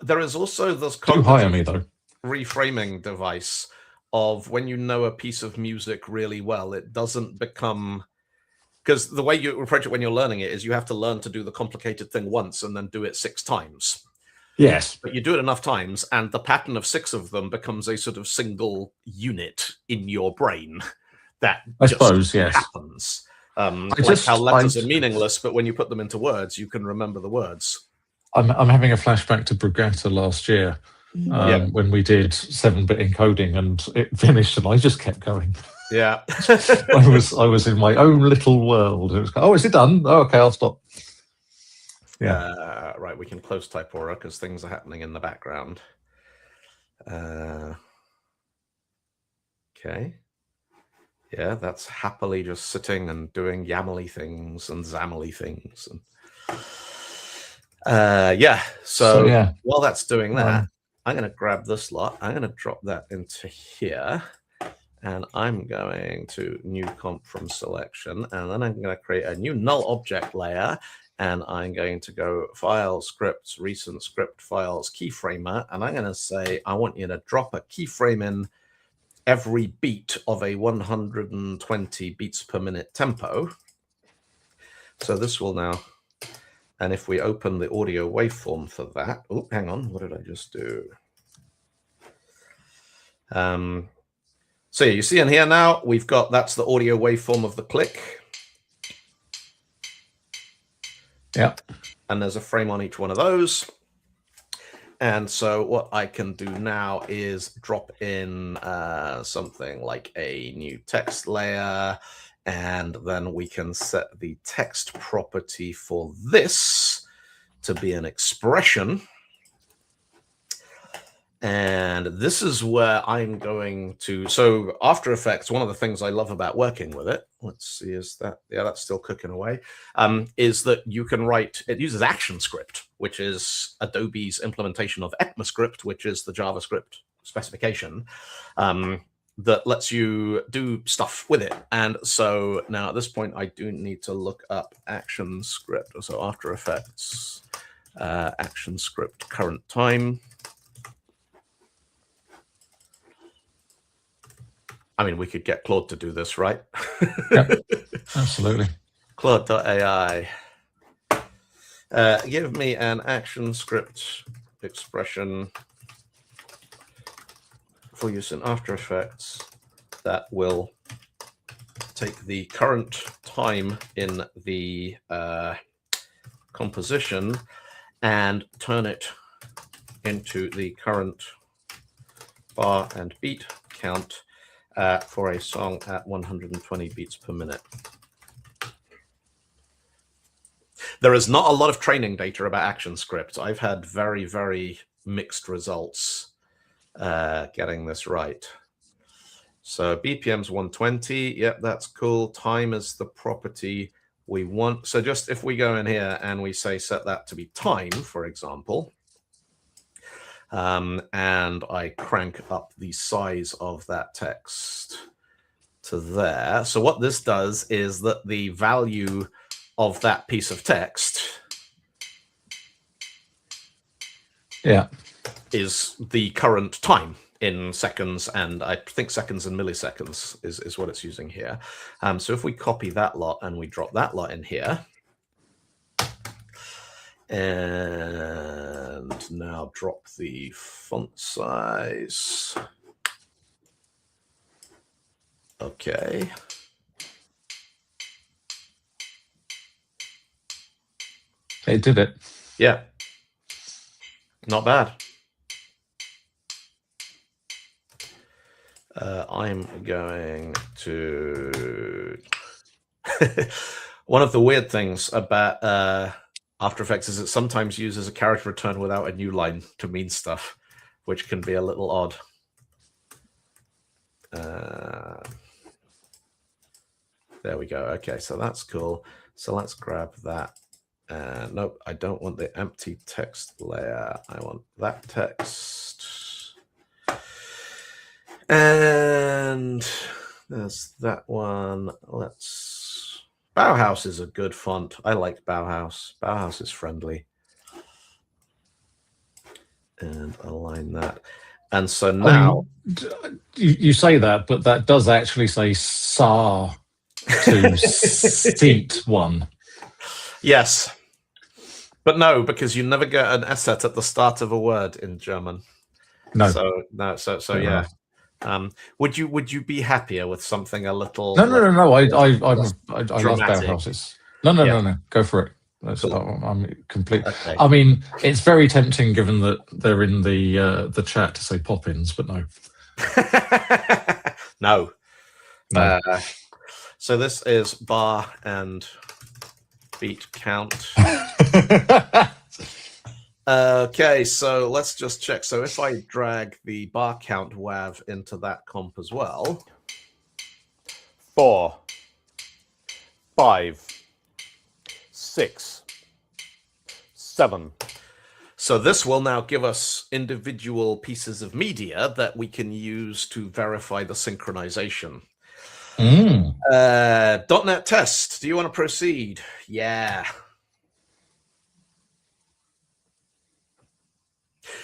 There is also this Don't hire me though. reframing device of when you know a piece of music really well, it doesn't become, because the way you approach it when you're learning it is you have to learn to do the complicated thing once and then do it 6 times. Yes. But you do it enough times and the pattern of 6 of them becomes a sort of single unit in your brain that happens. How letters are meaningless, but when you put them into words, you can remember the words. I'm having a flashback to Brugata last year when we did 7-bit encoding, and it finished, and I just kept going. Yeah. I was in my own little world. It was, is it done? Oh, okay, I'll stop. Yeah. Right, we can close Typora because things are happening in the background. Okay. Yeah, that's happily just sitting and doing yamly things and zamily things. And so while that's doing that, I'm going to grab this lot. I'm going to drop that into here. And I'm going to new comp from selection. And then I'm going to create a new null object layer. And I'm going to go file, scripts, recent script files, keyframer. And I'm going to say, I want you to drop a keyframe in every beat of a 120 beats per minute tempo. So this will now, and if we open the audio waveform for that, oh, hang on, what did I just do? So you see in here now, we've got, that's the audio waveform of the click. Yeah. And there's a frame on each one of those. And so what I can do now is drop in something like a new text layer, and then we can set the text property for this to be an expression. And this is where I'm going to, so After Effects, one of the things I love about working with it, let's see, is that, yeah, that's still cooking away, is that you can write, it uses ActionScript, which is Adobe's implementation of ECMAScript, which is the JavaScript specification, that lets you do stuff with it. And so now at this point, I do need to look up ActionScript. So After Effects, ActionScript current time. I mean, we could get Claude to do this, right? Yep, absolutely. Claude.ai. Give me an ActionScript expression for use in After Effects that will take the current time in the composition and turn it into the current bar and beat count for a song at 120 beats per minute. There is not a lot of training data about ActionScript. I've had very, very mixed results getting this right. So BPM's 120. Yep, that's cool. Time is the property we want. So just if we go in here and we say set that to be time, for example, and I crank up the size of that text to there. So what this does is that the value of that piece of text is the current time in seconds, and I think seconds and milliseconds is what it's using here. So if we copy that lot and we drop that lot in here, and now drop the font size. Okay. It did it. Yeah. Not bad. I'm going to... One of the weird things about After Effects is it sometimes uses a character return without a new line to mean stuff, which can be a little odd. There we go. Okay, so that's cool. So let's grab that. Nope, I don't want the empty text layer. I want that text. And there's that one. Let's... Bauhaus is a good font. I like Bauhaus. Bauhaus is friendly. And align that. And so now... I mean, you say that, but that does actually say SAR to seat one. Yes. But no, because you never get an asset at the start of a word in German. No. So yeah. Would you be happier with something a little? No. I love dramatic. Bauhaus. No. Go for it. I'm complete. Okay. I mean, it's very tempting given that they're in the chat to say Poppins, but no. No. So this is bar and beat count. Okay, so let's just check. So if I drag the bar count WAV into that comp as well. 4, 5, 6, 7. So this will now give us individual pieces of media that we can use to verify the synchronization. .NET test. Do you want to proceed? Yeah.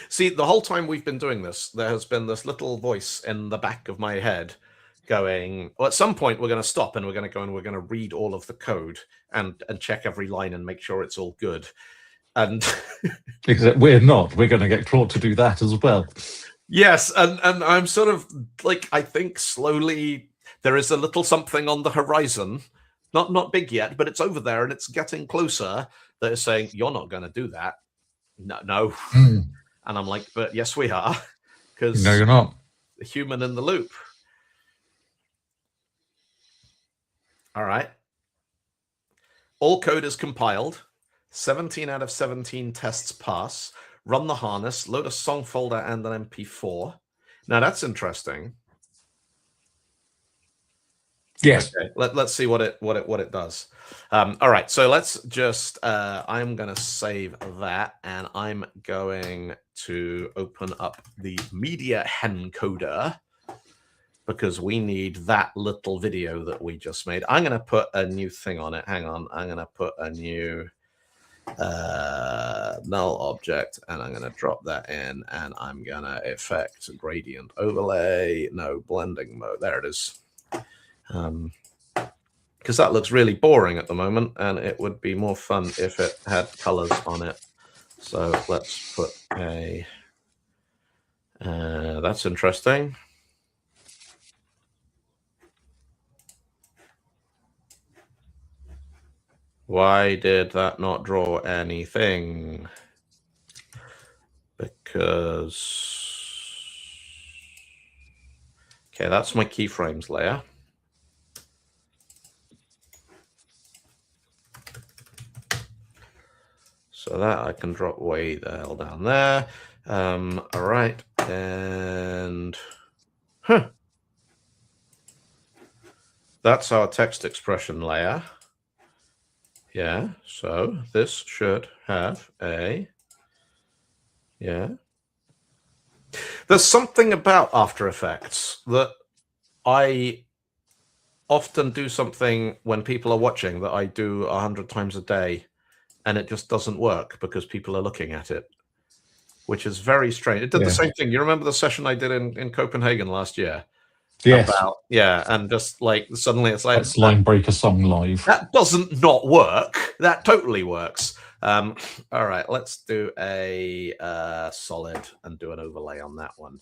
See, the whole time we've been doing this, there has been this little voice in the back of my head going, well, at some point we're going to stop and we're going to go and we're going to read all of the code and check every line and make sure it's all good. And except we're not. We're going to get Claude to do that as well. Yes, and I'm sort of like, I think slowly there is a little something on the horizon, not big yet, but it's over there and it's getting closer, that is saying, you're not going to do that. No. And I'm like, but yes, we are, because No, you're not. the human in the loop. All right. All code is compiled. 17 out of 17 tests pass. Run the harness, load a song folder and an MP4. Now that's interesting. Yes. Okay, let's see what it does. All right, so let's just I'm gonna save that, and I'm going to open up the media encoder because we need that little video that we just made. I'm gonna put a new thing on it. Hang on, I'm gonna put a new null object, and I'm gonna drop that in, and I'm gonna effect gradient overlay. No, blending mode. There it is. Because that looks really boring at the moment, and it would be more fun if it had colors on it. So let's put a that's interesting. Why did that not draw anything? Because okay, that's my keyframes layer. So that I can drop way the hell down there. All right, and that's our text expression layer. Yeah, so this should have a, yeah. There's something about After Effects that I often do something when people are watching that I do 100 times a day, and it just doesn't work because people are looking at it, which is very strange. It did the same thing. You remember the session I did in Copenhagen last year? Yes. And just like suddenly it's like, that's Linebreaker Song Live. That doesn't not work. That totally works. All right, let's do a solid and do an overlay on that one.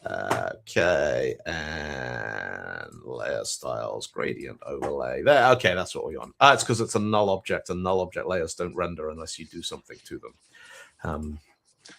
Okay, and layer styles, gradient overlay. There, okay, that's what we want. It's because it's a null object, and null object layers don't render unless you do something to them.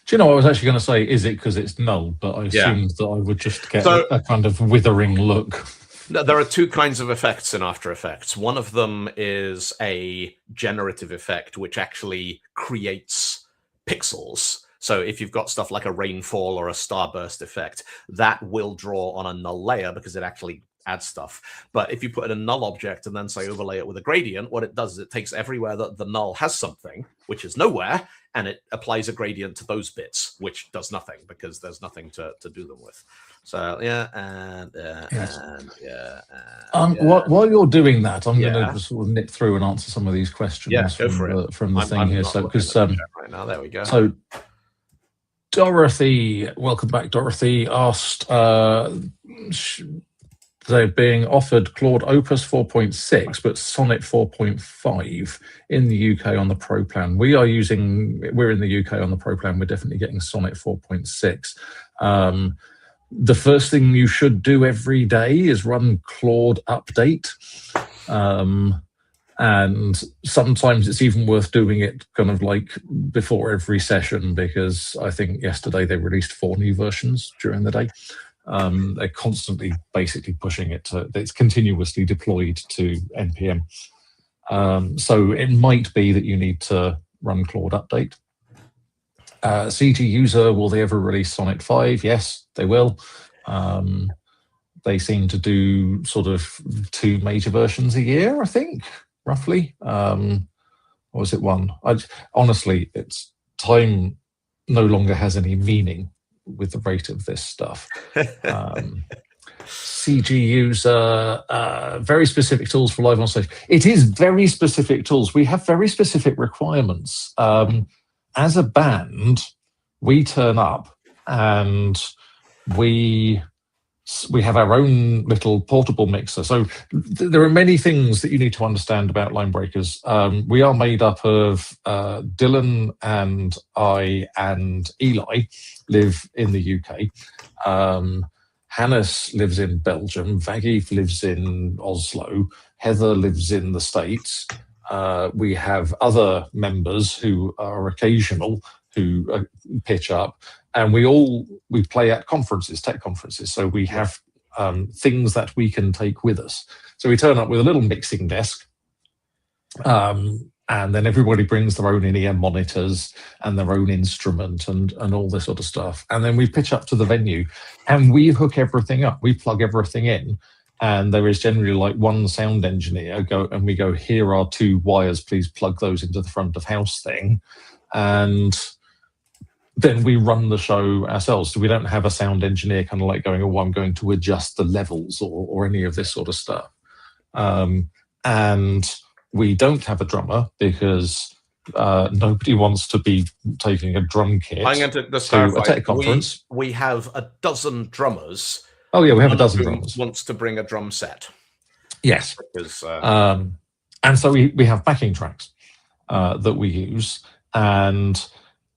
Do you know, I was actually going to say, is it because it's null? But I assumed that I would just get a kind of withering look. There are two kinds of effects in After Effects. One of them is a generative effect, which actually creates pixels. So if you've got stuff like a rainfall or a starburst effect, that will draw on a null layer because it actually adds stuff. But if you put in a null object and then say overlay it with a gradient, what it does is it takes everywhere that the null has something, which is nowhere, and it applies a gradient to those bits, which does nothing because there's nothing to do them with. So while you're doing that, I'm going to sort of nip through and answer some of these questions from the thing here. So because right now, there we go. So Dorothy, welcome back. Dorothy asked, they're being offered Claude Opus 4.6, but Sonnet 4.5 in the UK on the Pro plan. We're in the UK on the Pro plan. We're definitely getting Sonnet 4.6. The first thing you should do every day is run Claude update. And sometimes it's even worth doing it kind of like before every session, because I think yesterday they released 4 new versions during the day. They're constantly basically pushing it to, it's continuously deployed to NPM. So it might be that you need to run Claude update. CG user, will they ever release Sonnet 5? Yes, they will. They seem to do sort of 2 major versions a year, I think, roughly. Or was it 1? Honestly, it's time no longer has any meaning with the rate of this stuff. CG user, very specific tools for live on stage. It is very specific tools. We have very specific requirements. As a band, we turn up and we have our own little portable mixer. So there are many things that you need to understand about Line Breakers. We are made up of Dylan and I and Eli live in the UK. Hannes lives in Belgium. Vagiv lives in Oslo. Heather lives in the States. We have other members who are occasional. who pitch up, and we play at conferences, tech conferences. So we have things that we can take with us. So we turn up with a little mixing desk, and then everybody brings their own in-ear monitors and their own instrument and all this sort of stuff. And then we pitch up to the venue, and we hook everything up. We plug everything in. And there is generally like one sound engineer we go, here are 2 wires, please plug those into the front of house thing. And then we run the show ourselves. So we don't have a sound engineer kind of like going, oh, I'm going to adjust the levels or any of this sort of stuff. And we don't have a drummer because nobody wants to be taking a drum kit I'm going to clarify. a tech conference. We have a dozen drummers. Oh yeah, we have a dozen drummers. Wants to bring a drum set. Yes. Because, and so we have backing tracks that we use, and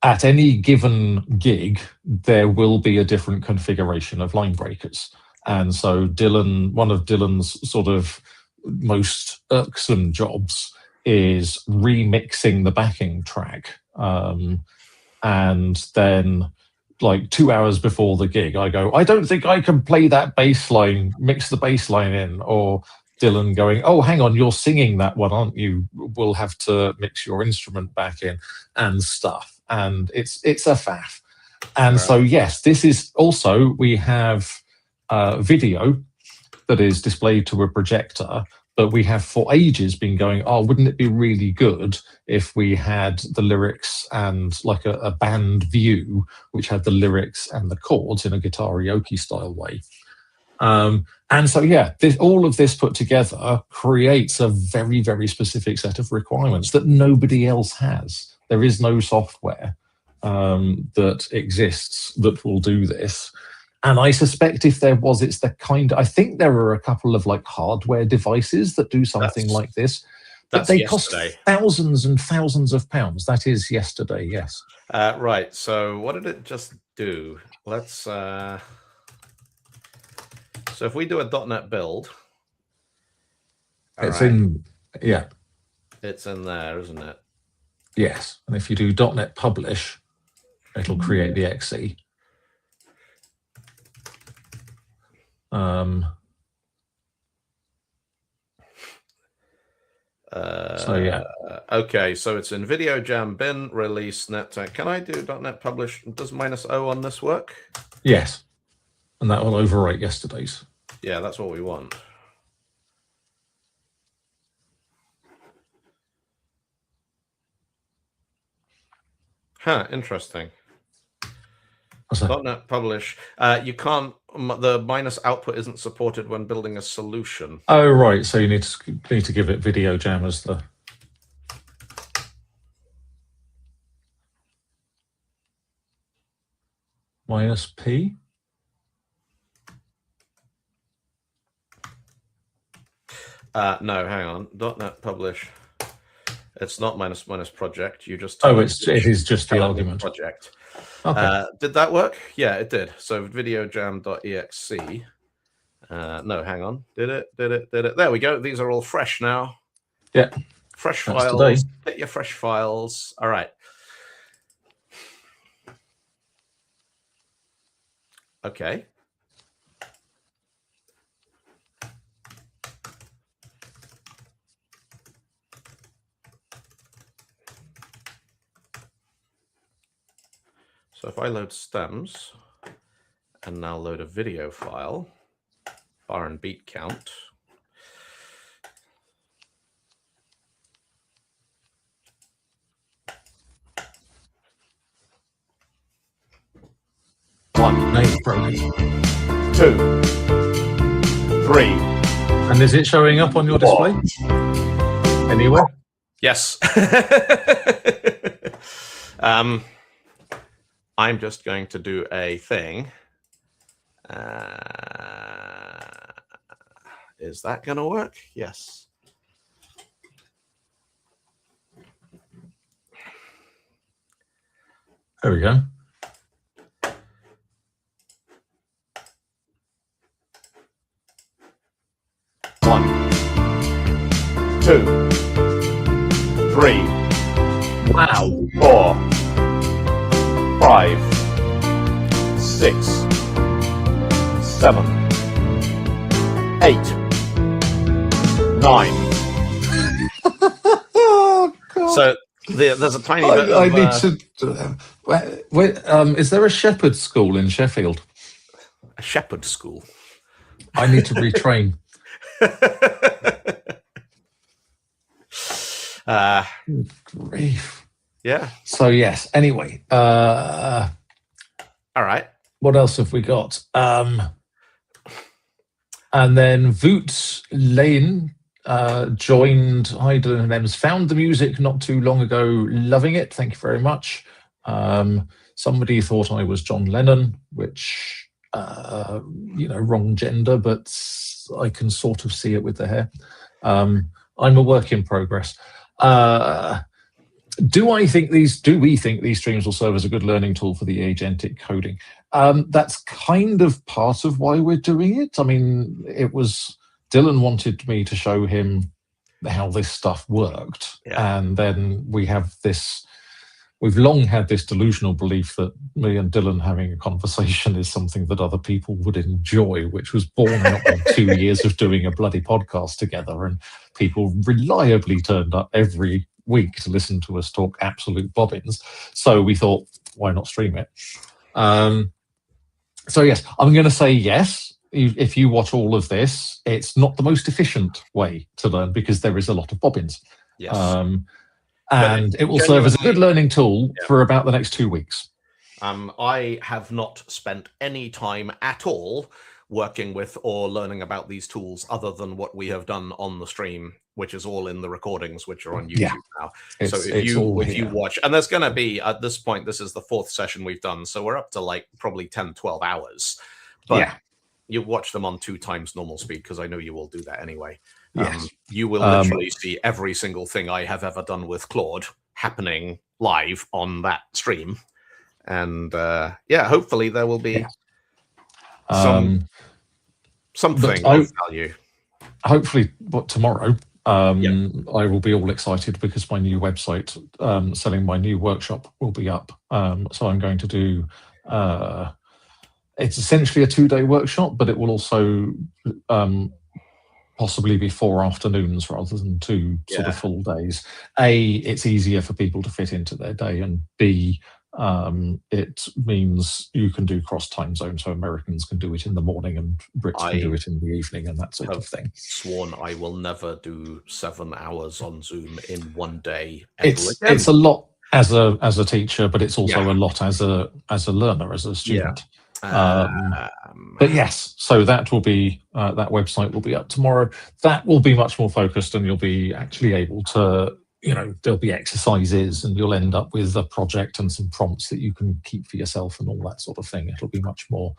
at any given gig, there will be a different configuration of line breakers. And so one of Dylan's sort of most irksome jobs is remixing the backing track. And then like 2 hours before the gig, I go, I don't think I can play that bass line, mix the bass line in. Or Dylan going, oh, hang on, you're singing that one, aren't you? We'll have to mix your instrument back in and stuff. And it's a faff. And so, yes, this is also, we have video that is displayed to a projector, but we have for ages been going, oh, wouldn't it be really good if we had the lyrics and like a band view, which had the lyrics and the chords in a guitar-karaoke style way. And so, yeah, all of this put together creates a very, very specific set of requirements that nobody else has. There is no software that exists that will do this. And I suspect if there was, it's the kind, I think there are a couple of like hardware devices that do something like this, but they cost thousands and thousands of pounds. That is yesterday, yes. Right, so what did it just do? Let's, so if we do a .NET build. It's in, yeah. It's in there, isn't it? Yes, and if you do .NET publish, it'll create the XE. So yeah. Okay, so it's in Video Jam bin release NetTech. Can I do .NET publish? Does -O on this work? Yes, and that will overwrite yesterday's. Yeah, that's what we want. Huh, interesting. .NET publish. You can't. The minus output isn't supported when building a solution. Oh right, so you need to give it Video Jam as the. -P. No, hang on. .NET publish. It's not minus project. You just. Oh, it is just the argument project. Okay. Did that work? Yeah, it did. So videojam.exe. No, hang on. Did it? There we go. These are all fresh now. Yeah. Fresh That's files. today. Get your fresh files. All right. Okay. So if I load stems and now load a video file, bar and beat count. One, name broken. 2, 3. And is it showing up on your display? Anywhere? Yes. I'm just going to do a thing. Is that going to work? Yes. There we go. One, 2, 3. Wow. 4, 5, 6, 7, 8, 9. Oh, God. So there's a tiny bit I of... need to. Wait, is there a shepherd school in Sheffield? a shepherd school. I need to retrain. Grief. Yeah. So yes. Anyway, All right. what else have we got? And then Voot Lane joined Idle and M's, found the music not too long ago, loving it. Thank you very much. Somebody thought I was John Lennon, which wrong gender, but I can sort of see it with the hair. I'm a work in progress. Do we think these streams will serve as a good learning tool for the agentic coding? That's kind of part of why we're doing it. I mean, it was Dylan wanted me to show him how this stuff worked. Yeah. And then we've long had this delusional belief that me and Dylan having a conversation is something that other people would enjoy, which was born out of 2 years of doing a bloody podcast together. And people reliably turned up every week to listen to us talk absolute bobbins. So we thought, why not stream it? So yes, I'm going to say yes. If you watch all of this, it's not the most efficient way to learn because there is a lot of bobbins. Yes. And it will serve as a good learning tool for about the next 2 weeks. I have not spent any time at all working with or learning about these tools other than what we have done on the stream, which is all in the recordings, which are on YouTube now. So if you watch, and there's going to be, at this point, this is the 4th session we've done, so we're up to like probably 10, 12 hours. But you watch them on 2 times normal speed, because I know you will do that anyway. Yes. You will literally see every single thing I have ever done with Claude happening live on that stream. And hopefully there will be something of value. Hopefully, but tomorrow I will be all excited because my new website selling my new workshop will be up. So I'm going to do it's essentially a 2-day workshop, but it will also possibly be 4 afternoons rather than 2 sort of full days. A, it's easier for people to fit into their day, and B, it means you can do cross time zones, so Americans can do it in the morning and Brits can do it in the evening and that sort of thing. Sworn I will never do 7 hours on Zoom in 1 day. It's a lot as a teacher, but it's also a lot as a learner, as a student. But yes, so that will be that website will be up tomorrow. That will be much more focused, and you'll be actually able to, there'll be exercises, and you'll end up with a project and some prompts that you can keep for yourself and all that sort of thing. It'll be much more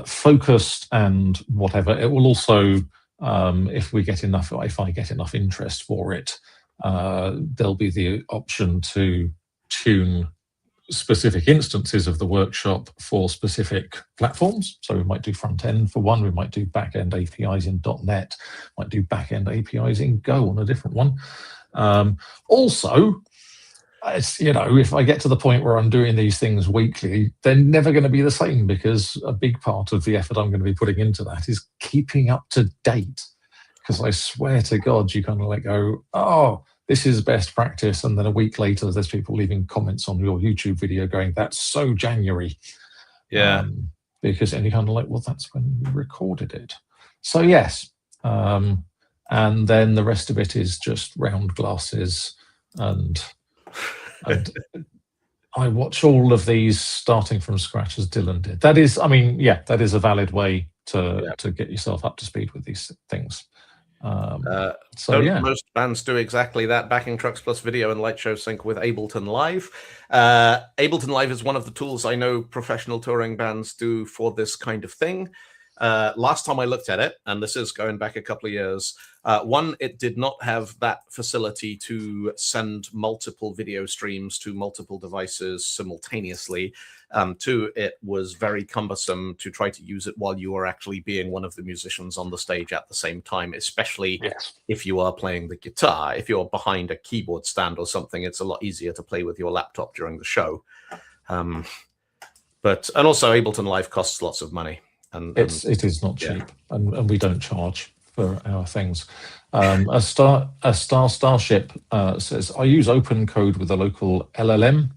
focused and whatever. It will also, if I get enough interest for it, there'll be the option to tune specific instances of the workshop for specific platforms. So we might do front end for one, we might do back end APIs in .NET, might do back end APIs in Go on a different one. Also, it's, if I get to the point where I'm doing these things weekly, they're never going to be the same, because a big part of the effort I'm going to be putting into that is keeping up to date. Because I swear to God, you kind of go, oh, this is best practice, and then a week later there's people leaving comments on your YouTube video going, that's so January. Because and you're kind of like, well, that's when you recorded it. So yes, and then the rest of it is just round glasses, and I watch all of these starting from scratch as Dylan did. That is, that is a valid way to get yourself up to speed with these things. Most bands do exactly that. Backing tracks plus video and light show sync with Ableton Live. Ableton Live is one of the tools I know professional touring bands do for this kind of thing. Last time I looked at it, and this is going back a couple of years, one, it did not have that facility to send multiple video streams to multiple devices simultaneously. 2, it was very cumbersome to try to use it while you are actually being one of the musicians on the stage at the same time, especially if you are playing the guitar. If you're behind a keyboard stand or something, it's a lot easier to play with your laptop during the show. But and also Ableton Live costs lots of money, and it is not cheap, and we don't charge for our things. Starship says, I use open code with a local LLM.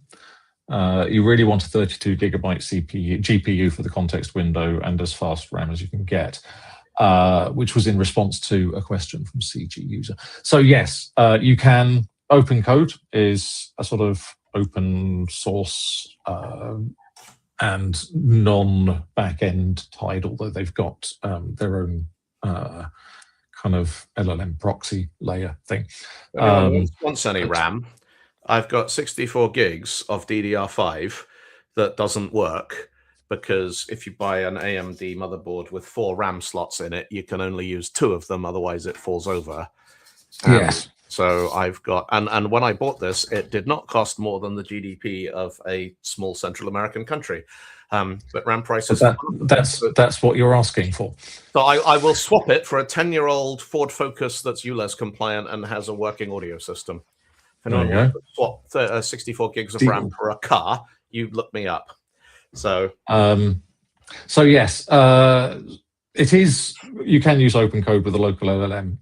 You really want a 32 gigabyte GPU for the context window and as fast RAM as you can get, which was in response to a question from CG user. So yes, you can. Open code is a sort of open source and non-back-end tied, although they've got their own kind of LLM proxy layer thing. Wants any RAM? I've got 64 gigs of DDR5 that doesn't work because if you buy an AMD motherboard with 4 RAM slots in it, you can only use 2 of them, otherwise it falls over. Yes. So I've got, and when I bought this, it did not cost more than the GDP of a small Central American country. But RAM prices. That's what you're asking for. So I will swap it for a 10-year-old Ford Focus that's ULEZ compliant and has a working audio system. If anyone wants to swap 64 gigs of RAM for a car, you look me up. So yes, it is. You can use open code with a local LLM.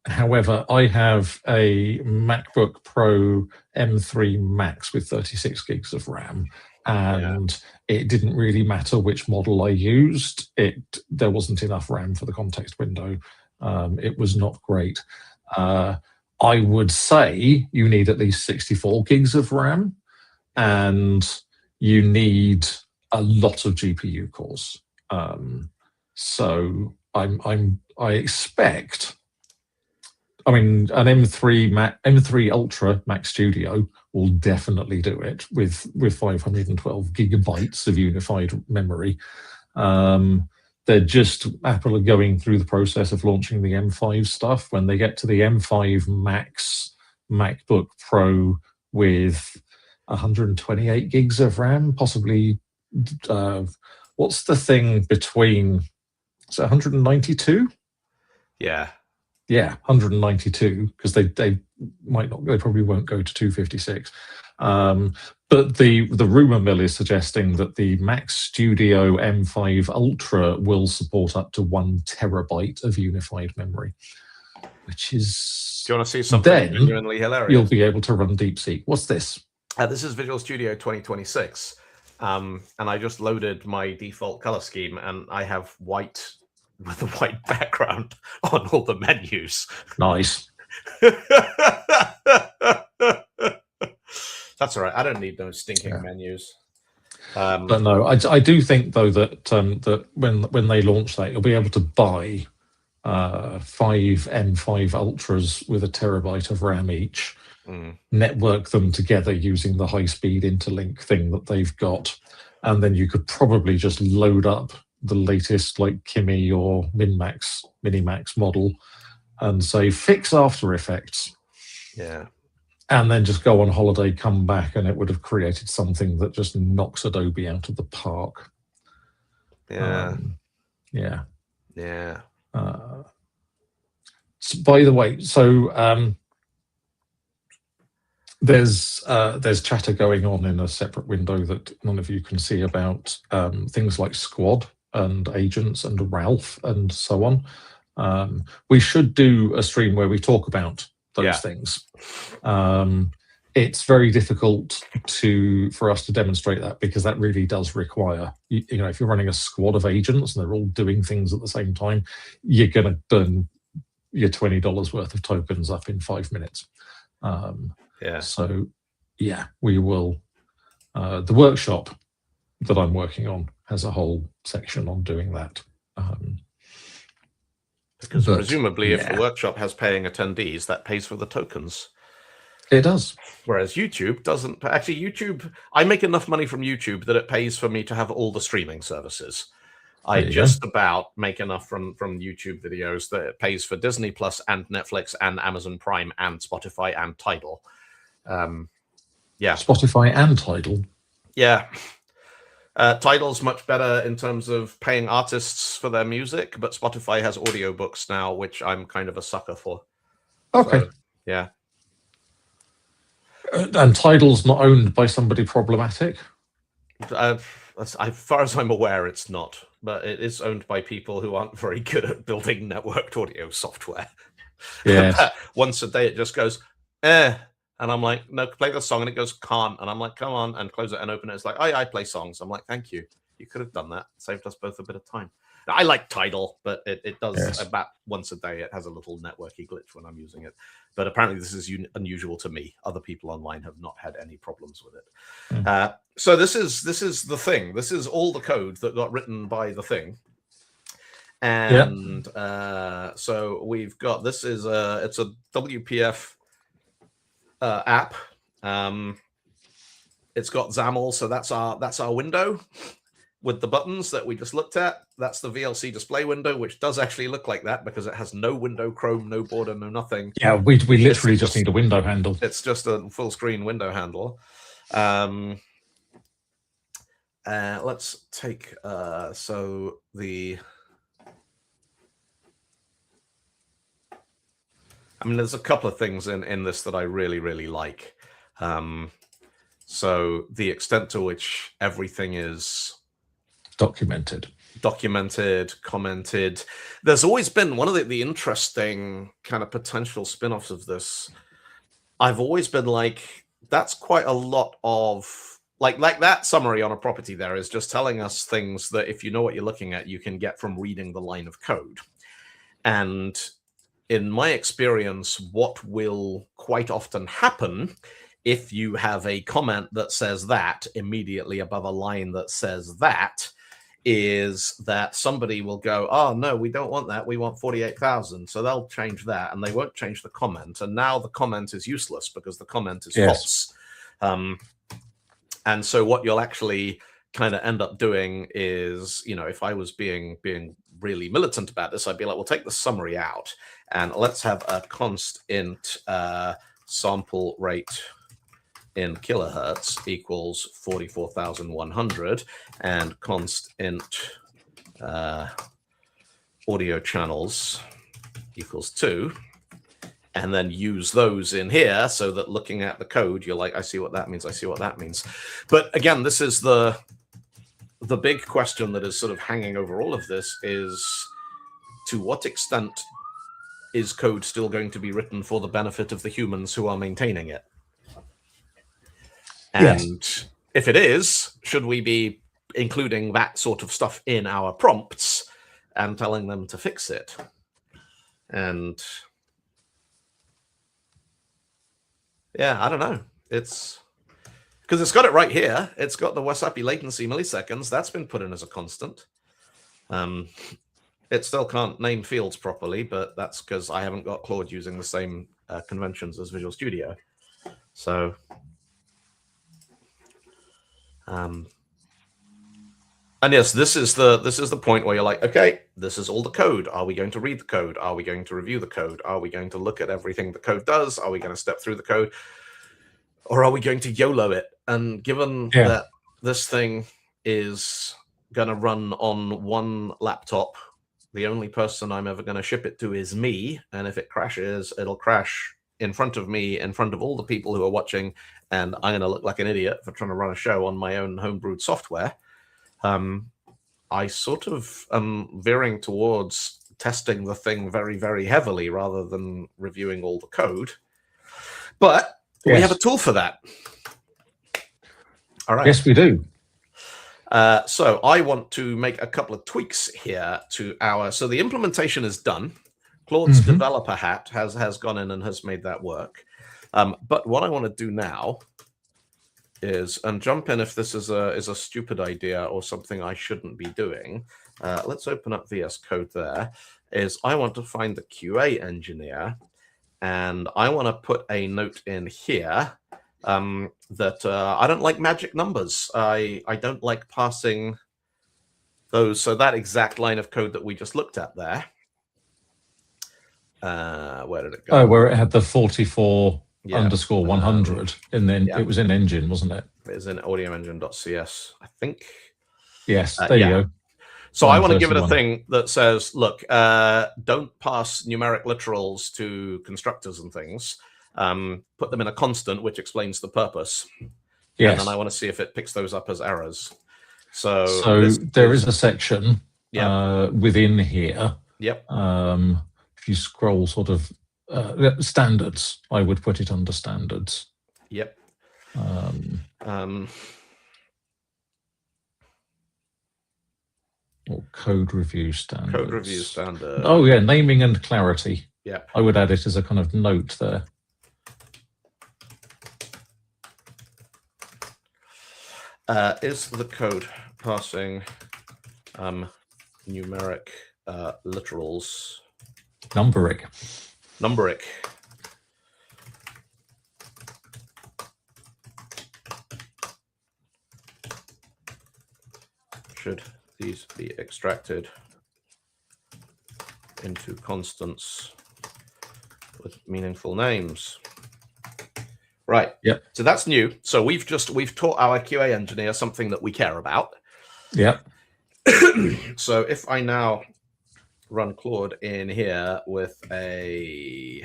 However, I have a MacBook Pro M3 Max with 36 gigs of RAM, and it didn't really matter which model I used. There wasn't enough RAM for the context window. It was not great. I would say you need at least 64 gigs of RAM, and you need a lot of GPU cores. So I expect. I mean, an M3 Ultra Mac Studio will definitely do it with 512 gigabytes of unified memory. Apple are going through the process of launching the M5 stuff. When they get to the M5 Max MacBook Pro with 128 gigs of RAM, possibly, what's the thing between, is it 192? Yeah. Yeah, 192, because they probably won't go to 256. But the rumor mill is suggesting that the Mac Studio M5 Ultra will support up to 1 terabyte of unified memory, which is. Do you want to see something genuinely hilarious? You'll be able to run DeepSeek. What's this? This is Visual Studio 2026, and I just loaded my default color scheme, and I have white with a white background on all the menus. Nice. That's all right. I don't need those stinking menus. But no, I do think though that that when they launch that, you'll be able to buy 5 M5 Ultras with 1 terabyte of RAM each, network them together using the high-speed interlink thing that they've got, and then you could probably just load up the latest like Kimi or Minimax model and say fix After Effects. Yeah. And then just go on holiday, come back, and it would have created something that just knocks Adobe out of the park. Yeah. Yeah. So by the way, so there's chatter going on in a separate window that none of you can see about things like Squad and Agents and Ralph and so on. We should do a stream where we talk about those things. It's very difficult for us to demonstrate that because that really does require, you know, if you're running a squad of agents and they're all doing things at the same time, you're going to burn your $20 worth of tokens up in 5 minutes. So yeah, we will. The workshop that I'm working on has a whole section on doing that. Because presumably if the workshop has paying attendees, that pays for the tokens. It does. Whereas YouTube doesn't. Actually, YouTube, I make enough money from YouTube that it pays for me to have all the streaming services. I just about make enough from YouTube videos that it pays for Disney Plus and Netflix and Amazon Prime and Spotify and Tidal. Spotify and Tidal. Yeah. Tidal's much better in terms of paying artists for their music, but Spotify has audiobooks now, which I'm kind of a sucker for. Okay. So, yeah. And Tidal's not owned by somebody problematic? As far as I'm aware, it's not, but it is owned by people who aren't very good at building networked audio software. Yes. Once a day, it just goes, and I'm like, no, play the song, and it goes, can't, and I'm like, come on, and close it and open it. It's like, oh, yeah, I play songs. I'm like, thank you. You could have done that. Saved us both a bit of time. I like Tidal, but it does about once a day. It has a little networky glitch when I'm using it. But apparently this is unusual to me. Other people online have not had any problems with it. So this is the thing. This is all the code that got written by the thing. And so we've got, this is it's a WPF app. It's got XAML, so that's our window with the buttons that we just looked at. That's the VLC display window, which does actually look like that because it has no window, Chrome, no border, no nothing. Yeah, we literally just need a window handle. It's just a full screen window handle. Let's take so the. I mean, there's a couple of things in this that I really, really like. So the extent to which everything is documented, commented. There's always been one of the interesting kind of potential spin-offs of this. I've always been like, that's quite a lot of like that summary on a property there is just telling us things that if you know what you're looking at, you can get from reading the line of code. And in my experience, what will quite often happen if you have a comment that says that immediately above a line that says that is that somebody will go, oh, no, we don't want that. We want 48,000. So they'll change that and they won't change the comment. And now the comment is useless because the comment is false. And so what you'll actually kind of end up doing is, you know, if I was being really militant about this, I'd be like, we'll take the summary out and let's have a const int sample rate in kilohertz equals 44,100 and const int audio channels equals 2, and then use those in here so that looking at the code, you're like, I see what that means. I see what that means. But again, this is the big question that is sort of hanging over all of this is to what extent is code still going to be written for the benefit of the humans who are maintaining it? And if it is, should we be including that sort of stuff in our prompts and telling them to fix it? And yeah, I don't know. It's because it's got it right here. It's got the Wasapi latency milliseconds. That's been put in as a constant. It still can't name fields properly, but that's because I haven't got Claude using the same conventions as Visual Studio. So and yes, this is the point where you're like, okay, this is all the code. Are we going to read the code? Are we going to review the code? Are we going to look at everything the code does? Are we going to step through the code? Or are we going to YOLO it? And given that this thing is going to run on one laptop, the only person I'm ever going to ship it to is me. And if it crashes, it'll crash in front of me, in front of all the people who are watching, and I'm going to look like an idiot for trying to run a show on my own homebrewed software. I sort of am veering towards testing the thing very, very heavily rather than reviewing all the code. But we have a tool for that. All right. Yes, we do. So I want to make a couple of tweaks here to so the implementation is done. Claude's developer hat has gone in and has made that work. But what I want to do now is, and jump in if this is a stupid idea or something I shouldn't be doing. Let's open up VS Code there. Is I want to find the QA engineer, and I want to put a note in here that I don't like magic numbers. I don't like passing those. So that exact line of code that we just looked at there. Where did it go? Oh, where it had the 44 underscore 100, and then it was in engine, wasn't it? It was in audioengine.cs, I think. Yes, there you go. So I want to give it a thing that says, look, don't pass numeric literals to constructors and things. Put them in a constant, which explains the purpose. Yes. And then I want to see if it picks those up as errors. So there is a section within here. Yep. If you scroll sort of standards, I would put it under standards. Yep. Or code review standards. Code review standard. Oh yeah, naming and clarity. Yeah. I would add it as a kind of note there. Is the code passing numeric literals? Numberic. Should these be extracted into constants with meaningful names? Right. Yep. So that's new. So we've taught our QA engineer something that we care about. Yep. So if I now run Claude in here with a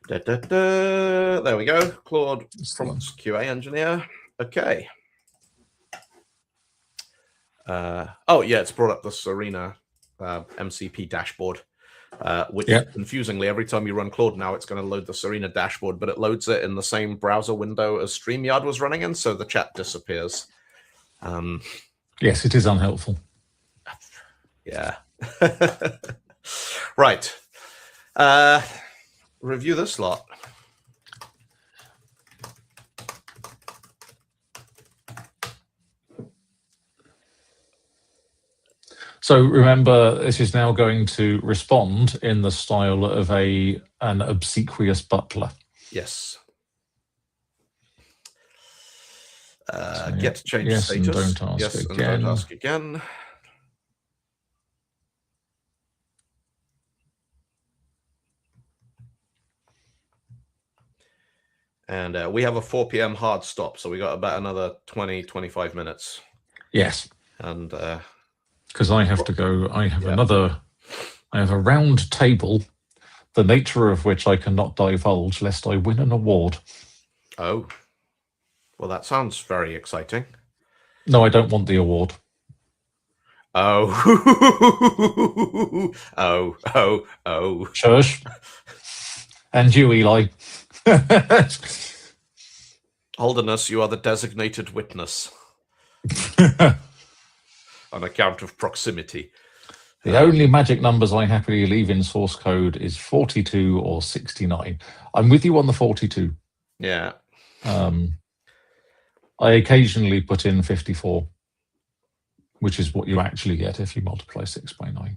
there we go. Claude prompts QA engineer. Okay. Oh yeah, it's brought up the Serena MCP dashboard. Which confusingly, every time you run Claude now, it's going to load the Serena dashboard, but it loads it in the same browser window as StreamYard was running in, so the chat disappears. Yes, it is unhelpful. Yeah. Right. Review this lot. So remember, this is now going to respond in the style of an obsequious butler. Yes. So, get change yes, status. And don't ask yes, again. And don't ask again. And we have a 4 p.m. hard stop, so we got about another 20-25 minutes. Yes. And because I have to go, I have a round table, the nature of which I cannot divulge lest I win an award. Oh, well, that sounds very exciting. No, I don't want the award. Oh. Oh. Shush. And you, Eli. Holderness, you are the designated witness. On account of proximity. The only magic numbers I happily leave in source code is 42 or 69. I'm with you on the 42. Yeah. I occasionally put in 54, which is what you actually get if you multiply 6 by 9.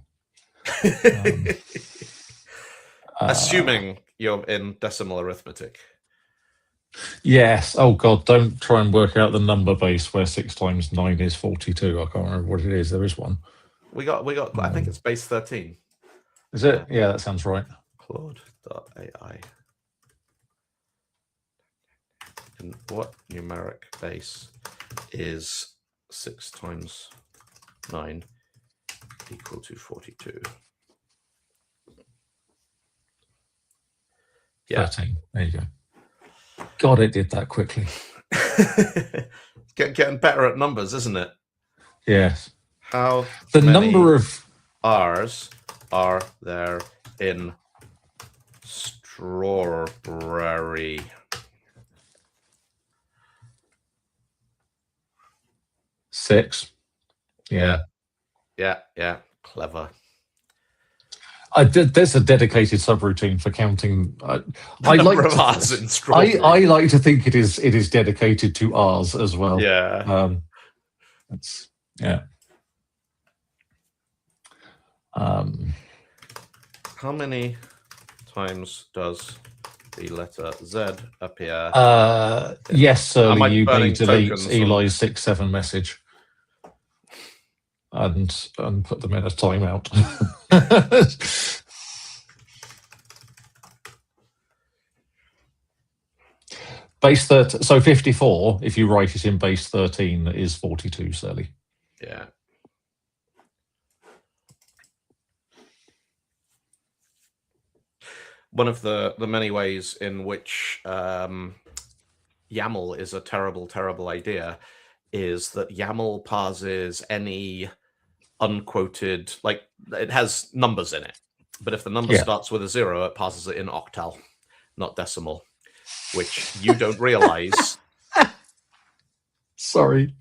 Assuming you're in decimal arithmetic. Yes. Oh God, don't try and work out the number base where 6 times 9 is 42. I can't remember what it is. There is one. We got. I think it's base 13. Is it? Yeah, that sounds right. Claude.ai. And what numeric base is 6 times 9 equal to 42? Yeah. 13. There you go. God, it did that quickly. Getting better at numbers, isn't it? Yes. How the many number of R's are there in strawberry? Six. Yeah. Clever. There's a dedicated subroutine for counting. I like R's in strawberry. I like to think it is dedicated to R's as well. Yeah. That's yeah. How many times does the letter Z appear? Yes, sir. You may delete Eli's 6-7 message and put them in a timeout. Base 13, so 54, if you write it in base 13, is 42, Surly. Yeah. One of the many ways in which YAML is a terrible, terrible idea is that YAML parses any unquoted, like it has numbers in it, but if the number starts with a 0, it parses it in octal, not decimal, which you don't realize. Sorry.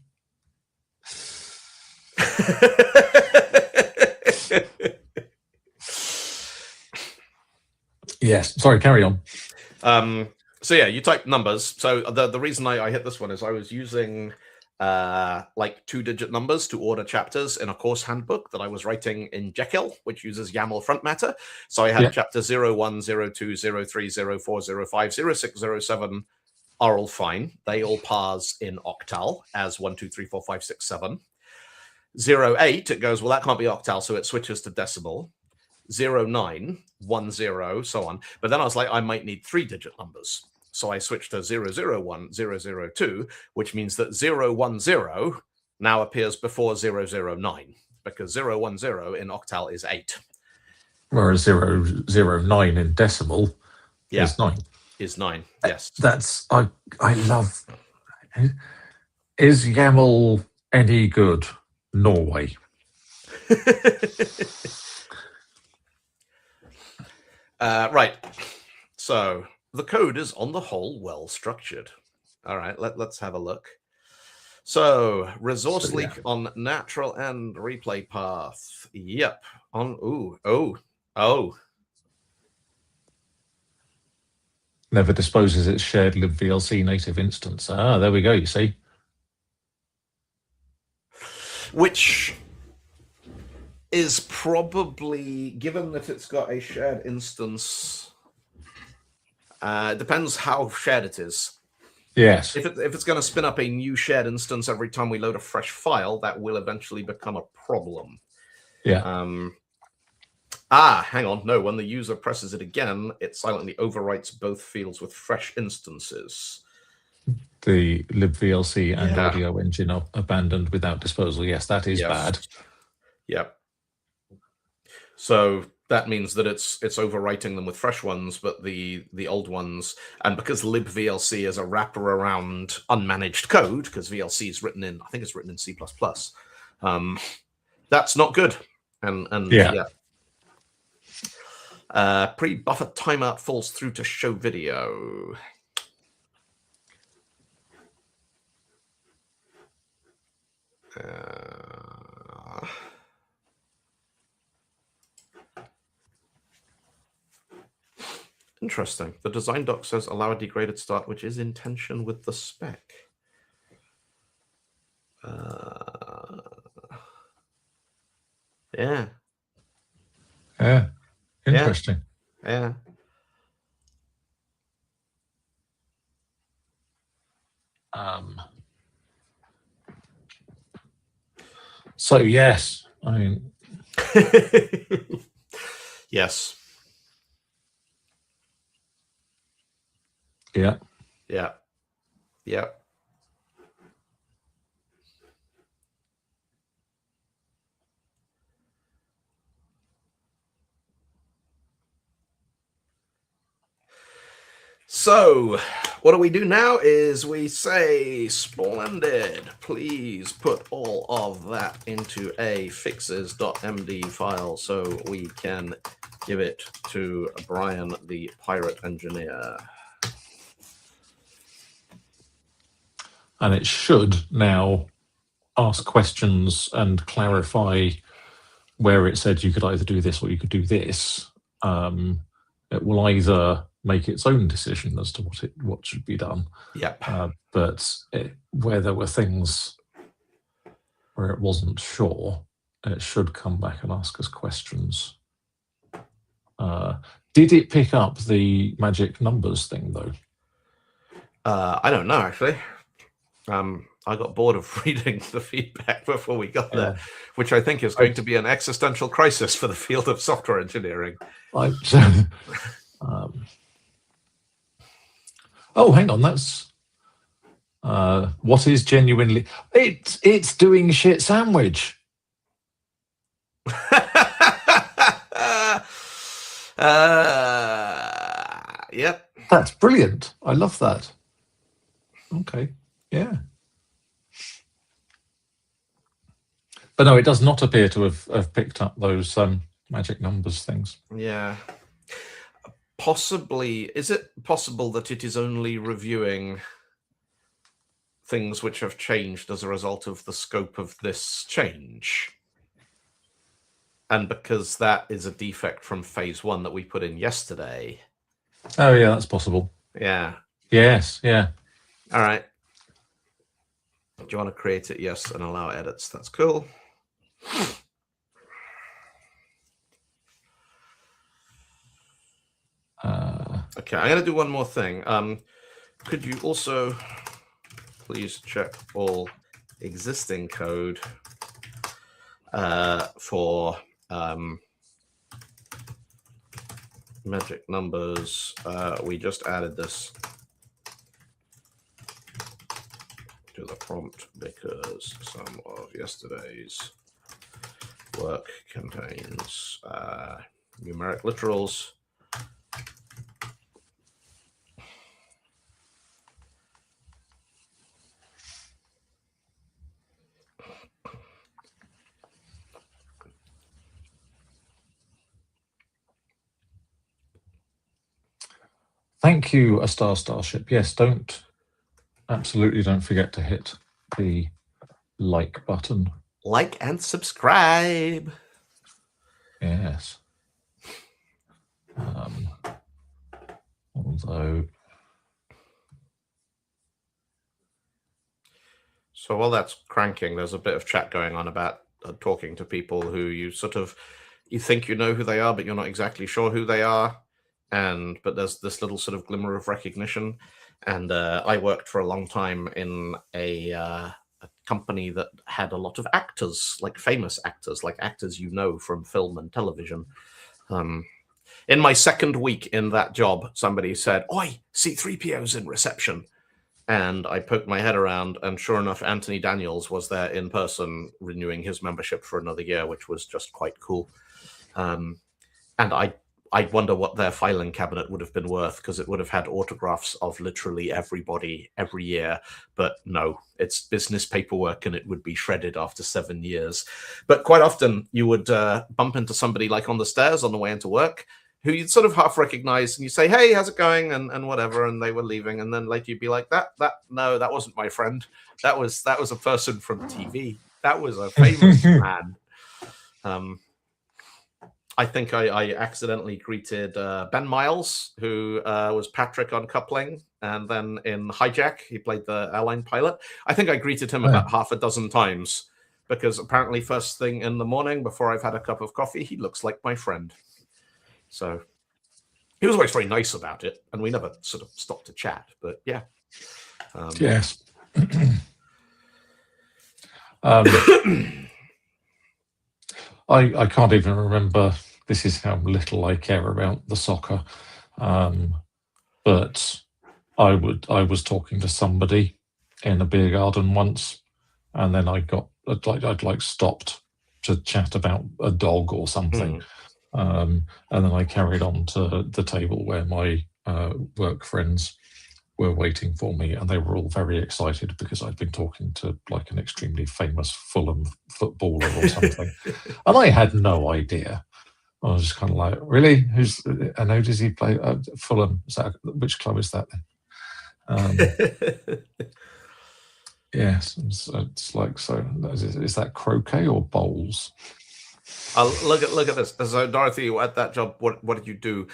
Yes. Sorry, carry on. So yeah, you type numbers. So the reason I hit this one is I was using like 2-digit numbers to order chapters in a course handbook that I was writing in Jekyll, which uses YAML front matter. So I had chapter 01, 02, 03, 04, 05, 06, 07 are all fine. They all parse in octal as 1, 2, 3, 4, 5, 6, 7. 08, it goes, well, that can't be octal, so it switches to decimal. 09, 10, so on. But then I was like, I might need 3-digit numbers. So I switched to 001, 002, which means that 010 now appears before 009, because 010 in octal is 8. Whereas 009 in decimal is 9. Is 9, yes. That's, I love. Is YAML any good? Norway. Right. So the code is on the whole well structured. All right, let's have a look. So resource leak on natural and replay path. Yep. On oh. Never disposes its shared libvlc native instance. Ah, there we go, you see. Which is probably, given that it's got a shared instance, depends how shared it is. Yes. If it's going to spin up a new shared instance every time we load a fresh file, that will eventually become a problem. Yeah. Hang on. No, when the user presses it again, it silently overwrites both fields with fresh instances. The libvlc and audio engine are abandoned without disposal. Yes, that is bad. Yep. So that means that it's overwriting them with fresh ones, but the old ones, and because libvlc is a wrapper around unmanaged code, because VLC is written in, I think it's written in C++, that's not good. And pre-buffer timeout falls through to show video. Interesting. The design doc says allow a degraded start, which is in tension with the spec. Yeah. Interesting. Yeah. So yes, I mean, yes. Yeah. Yeah. Yeah. So what do we do now is we say, splendid, please put all of that into a fixes.md file so we can give it to Brian, the pirate engineer. And it should now ask questions and clarify where it said you could either do this or you could do this. It will either make its own decision as to what should be done. Yep. But where there were things where it wasn't sure, it should come back and ask us questions. Did it pick up the magic numbers thing though? I don't know actually. I got bored of reading the feedback before we got there, which I think is going to be an existential crisis for the field of software engineering. Oh, hang on, that's what is genuinely it's doing shit sandwich. Yep. That's brilliant. I love that. Okay. Yeah. But no, it does not appear to have picked up those magic numbers things. Yeah. Possibly, is it possible that it is only reviewing things which have changed as a result of the scope of this change? And because that is a defect from phase 1 that we put in yesterday. Oh, yeah, that's possible. Yeah. Yes, yeah. All right. Do you want to create it? Yes, and allow edits. That's cool. Okay, I'm going to do one more thing. Could you also please check all existing code for magic numbers? We just added this to the prompt because some of yesterday's work contains numeric literals. Thank you, A Star Starship. Yes, absolutely don't forget to hit the like button. Like and subscribe. Yes. Although. So while that's cranking, there's a bit of chat going on about talking to people who you think you know who they are, but you're not exactly sure who they are. But there's this little sort of glimmer of recognition. And I worked for a long time in a company that had a lot of actors, like famous actors, like actors you know from film and television. In my second week in that job, somebody said, "Oi, C-3PO's in reception." And I poked my head around, and sure enough, Anthony Daniels was there in person renewing his membership for another year, which was just quite cool. And I wonder what their filing cabinet would have been worth, because it would have had autographs of literally everybody every year. But no, it's business paperwork, and it would be shredded after 7 years. But quite often you would bump into somebody like on the stairs on the way into work, who you'd sort of half recognize, and you say, "Hey, how's it going?" and whatever, and they were leaving, and then later you'd be like, no, that wasn't my friend. That was a person from TV. That was a famous man. I think I accidentally greeted Ben Miles, who was Patrick on Coupling, and then in Hijack, he played the airline pilot. I think I greeted him about half a dozen times, because apparently first thing in the morning, before I've had a cup of coffee, he looks like my friend. So he was always very nice about it, and we never sort of stopped to chat. But yeah. Yes. I can't even remember. This is how little I care about the soccer. But I was talking to somebody in a beer garden once, and then I'd stopped to chat about a dog or something. And then I carried on to the table where my work friends were waiting for me, and they were all very excited because I'd been talking to like an extremely famous Fulham footballer or something. And I had no idea. I was just kind of like, really? And how does he play? Fulham. Which club is that then? Yes, it's like, so is that croquet or bowls? Look at this. So Dorothy, at that job, what did you do?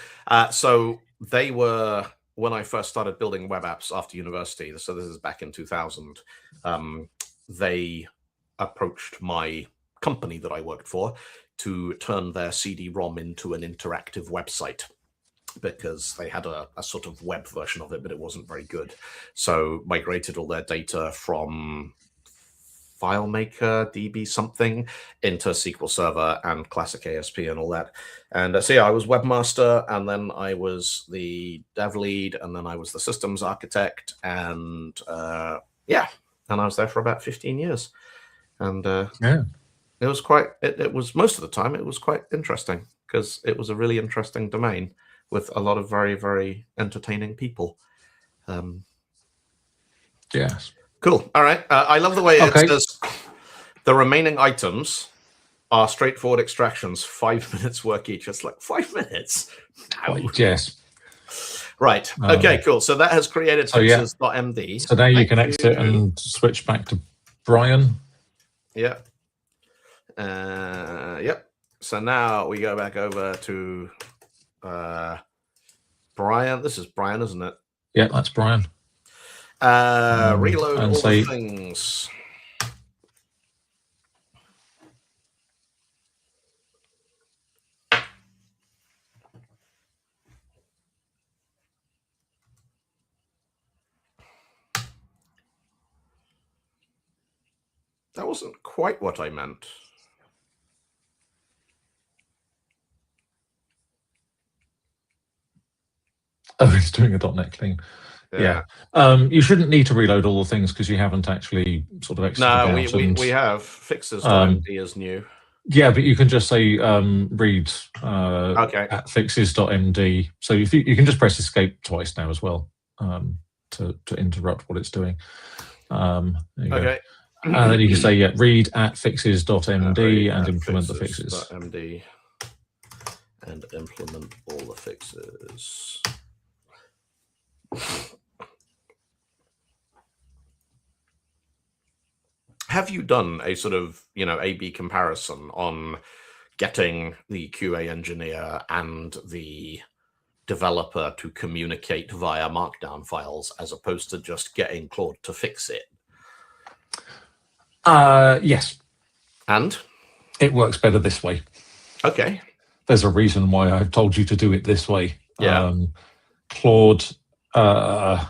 So they were, when I first started building web apps after university, so this is back in 2000, they approached my company that I worked for to turn their CD-ROM into an interactive website, because they had a sort of web version of it, but it wasn't very good. So migrated all their data from FileMaker, DB something, into SQL Server and classic ASP and all that. And so yeah, I was webmaster, and then I was the dev lead, and then I was the systems architect, and yeah, and I was there for about 15 years. And yeah, it was quite, it was, most of the time, it was quite interesting, because it was a really interesting domain with a lot of very, very entertaining people. Yes. Cool. All right. I love the way Okay. it says the remaining items are straightforward extractions, 5 minutes work each. It's like 5 minutes. No. Yes. Right. Okay, cool. So that has created So, yeah. fixes.md. So now you can exit and switch back to Brian. Yeah. Yep. So now we go back over to Brian. This is Brian, isn't it? Yeah, that's Brian. Reload and all say- the things. That wasn't quite what I meant. Oh, he's doing a .NET clean. Yeah. You shouldn't need to reload all the things because you haven't actually sort of exited No, out. we have fixes.md is new. Yeah, but you can just say read Okay. at fixes.md. So if you can just press escape twice now as well to interrupt what it's doing. There you go. Okay. And then you can say, yeah, read at fixes.md and implement the fixes. .md and implement all the fixes. Have you done a sort of, A/B comparison on getting the QA engineer and the developer to communicate via Markdown files as opposed to just getting Claude to fix it? Yes. And? It works better this way. Okay. There's a reason why I've told you to do it this way. Yeah. Claude, I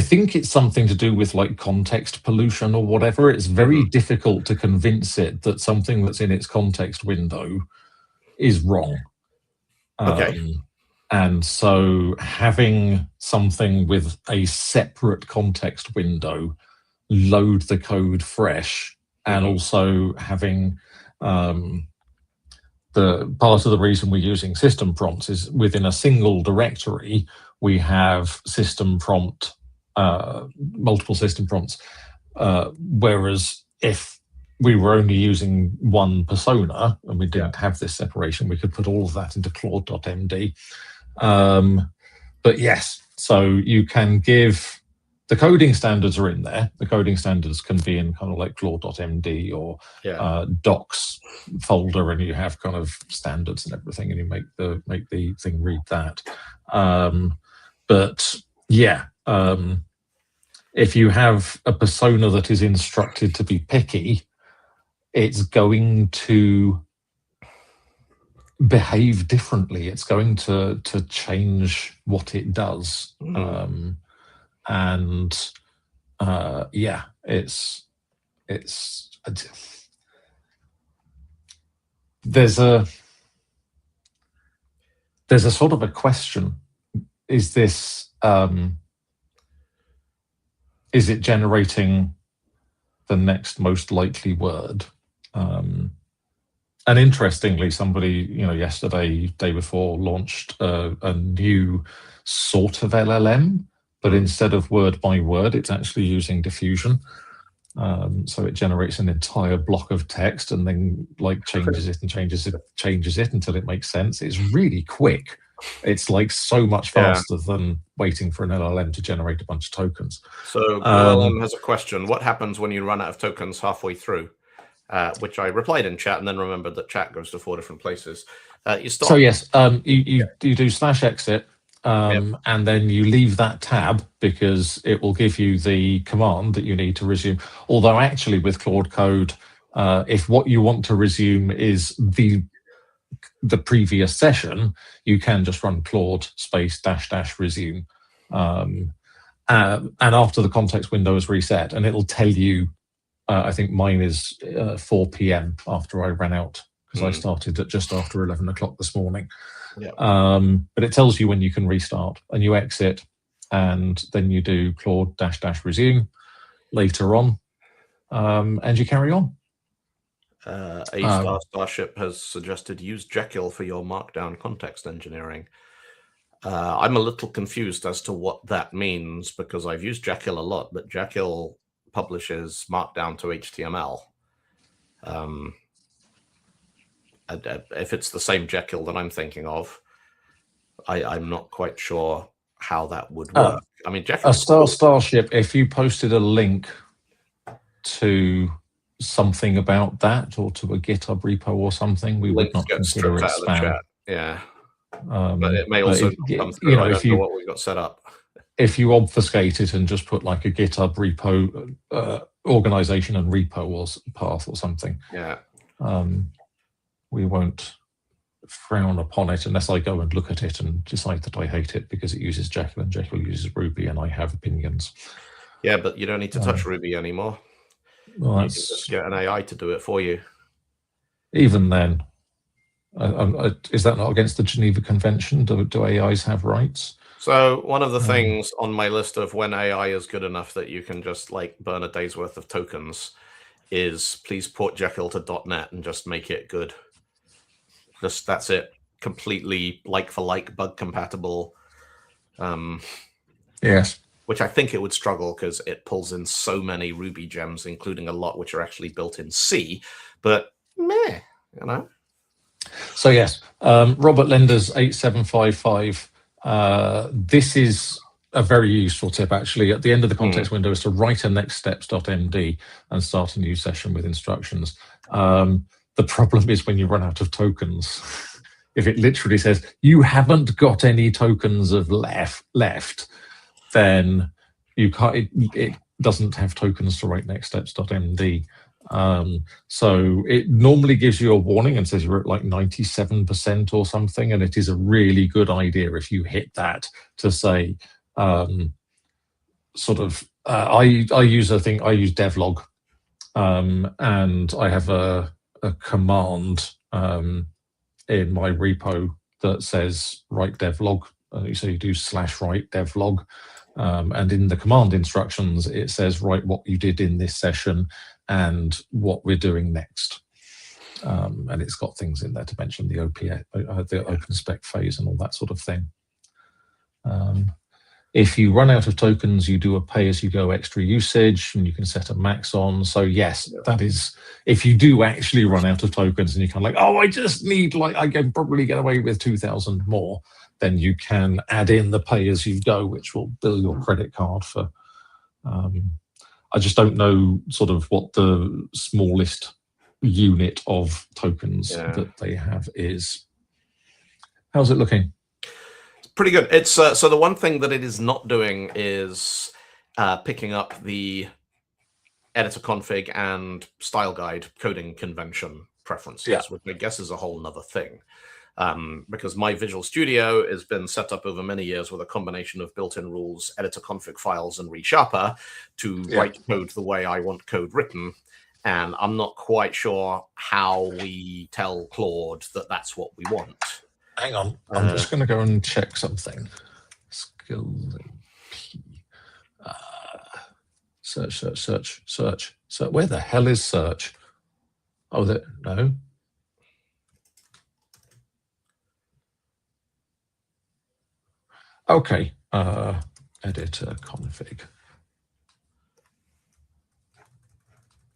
think it's something to do with like context pollution or whatever. It's very difficult to convince it that something that's in its context window is wrong. Okay. And so having something with a separate context window load the code fresh, and also having the part of the reason we're using system prompts is within a single directory, we have system prompt, multiple system prompts. Whereas if we were only using one persona and we didn't have this separation, we could put all of that into Claude.md. But yes, so you can give, the coding standards are in there. The coding standards can be in kind of like Claude.md or docs folder, and you have kind of standards and everything, and you make the thing read that. But yeah, if you have a persona that is instructed to be picky, it's going to behave differently. It's going to change what it does. Yeah, it's there's a sort of a question. Is this is it generating the next most likely word? And interestingly, somebody, yesterday, day before, launched a new sort of LLM, but instead of word by word, it's actually using diffusion. So it generates an entire block of text and then changes it and changes it until it makes sense. It's really quick. It's like so much faster than waiting for an LLM to generate a bunch of tokens. So LLM has a question. What happens when you run out of tokens halfway through? Which I replied in chat and then remembered that chat goes to 4 different places. You stop. So yes, you do /exit and then you leave that tab because it will give you the command that you need to resume. Although actually with Claude Code, if what you want to resume is the previous session, you can just run Claude space -- resume. And after the context window is reset, and it'll tell you, I think mine is 4 p.m. after I ran out because I started at just after 11 o'clock this morning. But it tells you when you can restart, and you exit, and then you do Claude -- resume later on, and you carry on. Starship has suggested use Jekyll for your Markdown context engineering. I'm a little confused as to what that means because I've used Jekyll a lot, but Jekyll publishes Markdown to HTML. If it's the same Jekyll that I'm thinking of, I'm not quite sure how that would work. I mean, Jekyll. Starship, if you posted a link to something about that or to a GitHub repo or something, we would not consider it spam. Yeah. But it may also come through. If you know what we got set up. If you obfuscate it and just put like a GitHub repo organization and repo or path or something, we won't frown upon it unless I go and look at it and decide that I hate it because it uses Jekyll and Jekyll uses Ruby and I have opinions. Yeah, but you don't need to touch Ruby anymore. Well, you can just get an AI to do it for you. Even then, is that not against the Geneva Convention? Do AIs have rights? So one of the things on my list of when AI is good enough that you can just like burn a day's worth of tokens is please port Jekyll to .NET and just make it good. Just that's it. Completely like for like, bug compatible. Yes. Which I think it would struggle because it pulls in so many Ruby gems, including a lot which are actually built in C. But meh, you know. So yes, Robert Lender's 8755. This is a very useful tip, actually. At the end of the context window is to write a nextsteps.md and start a new session with instructions. The problem is when you run out of tokens. If it literally says, you haven't got any tokens of left, then you can't. It doesn't have tokens to write nextsteps.md. So it normally gives you a warning and says you're at like 97% or something, and it is a really good idea if you hit that to say sort of I use devlog, and I have a command in my repo that says write devlog. So you do /write devlog, and in the command instructions it says write what you did in this session and what we're doing next. And it's got things in there to mention the the open spec phase and all that sort of thing. If you run out of tokens, you do a pay-as-you-go extra usage, and you can set a max on. So yes, that is, if you do actually run out of tokens and you're kind of like, oh, I just need, like, I can probably get away with 2,000 more, then you can add in the pay-as-you-go, which will bill your credit card for. I just don't know sort of what the smallest unit of tokens that they have is. How's it looking? Pretty good. It's so the one thing that it is not doing is picking up the editor config and style guide coding convention preferences, which I guess is a whole nother thing. Because my Visual Studio has been set up over many years with a combination of built-in rules, editor config files, and resharper to write code the way I want code written. And I'm not quite sure how we tell Claude that that's what we want. Hang on, I'm just going to go and check something. Skills P. Search. So where the hell is search? Oh, no. Okay, editor config.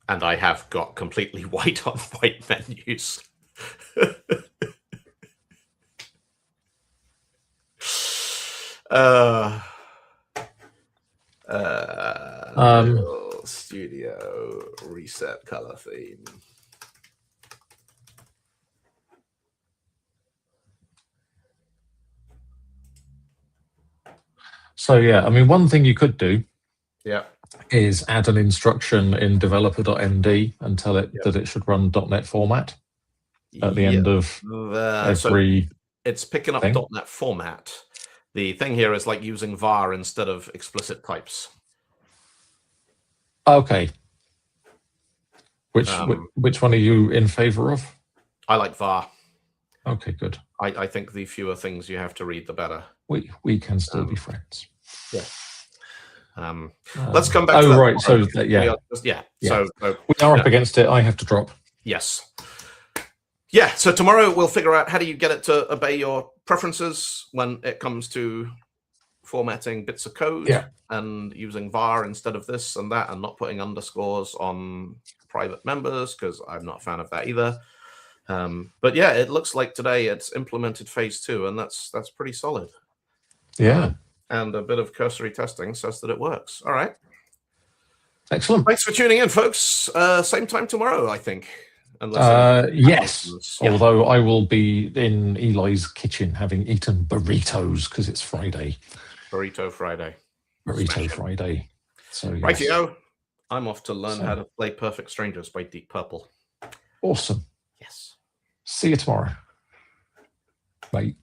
And I have got completely white on white menus. Studio reset color theme. So yeah, I mean, one thing you could do is add an instruction in developer.md and tell it that it should run .NET format at the end of every. So it's picking up .NET format. The thing here is like using var instead of explicit types. Okay. Which one are you in favor of? I like var. Okay, good. I think the fewer things you have to read, the better. We can still be friends. Yeah. Let's come back to that. Right. So So we are up against it. I have to drop. Yes. Yeah, so tomorrow we'll figure out how do you get it to obey your preferences when it comes to formatting bits of code and using var instead of this and that, and not putting underscores on private members, because I'm not a fan of that either. But yeah, it looks like today it's implemented phase 2, and that's pretty solid. Yeah. And a bit of cursory testing says that it works. All right. Excellent. Thanks for tuning in, folks. Same time tomorrow, I think. Yes. Although I will be in Eli's kitchen having eaten burritos because it's Friday. Burrito Friday. Burrito Friday. So yes. Rightio. I'm off to learn how to play Perfect Strangers by Deep Purple. Awesome. Yes. See you tomorrow. Bye.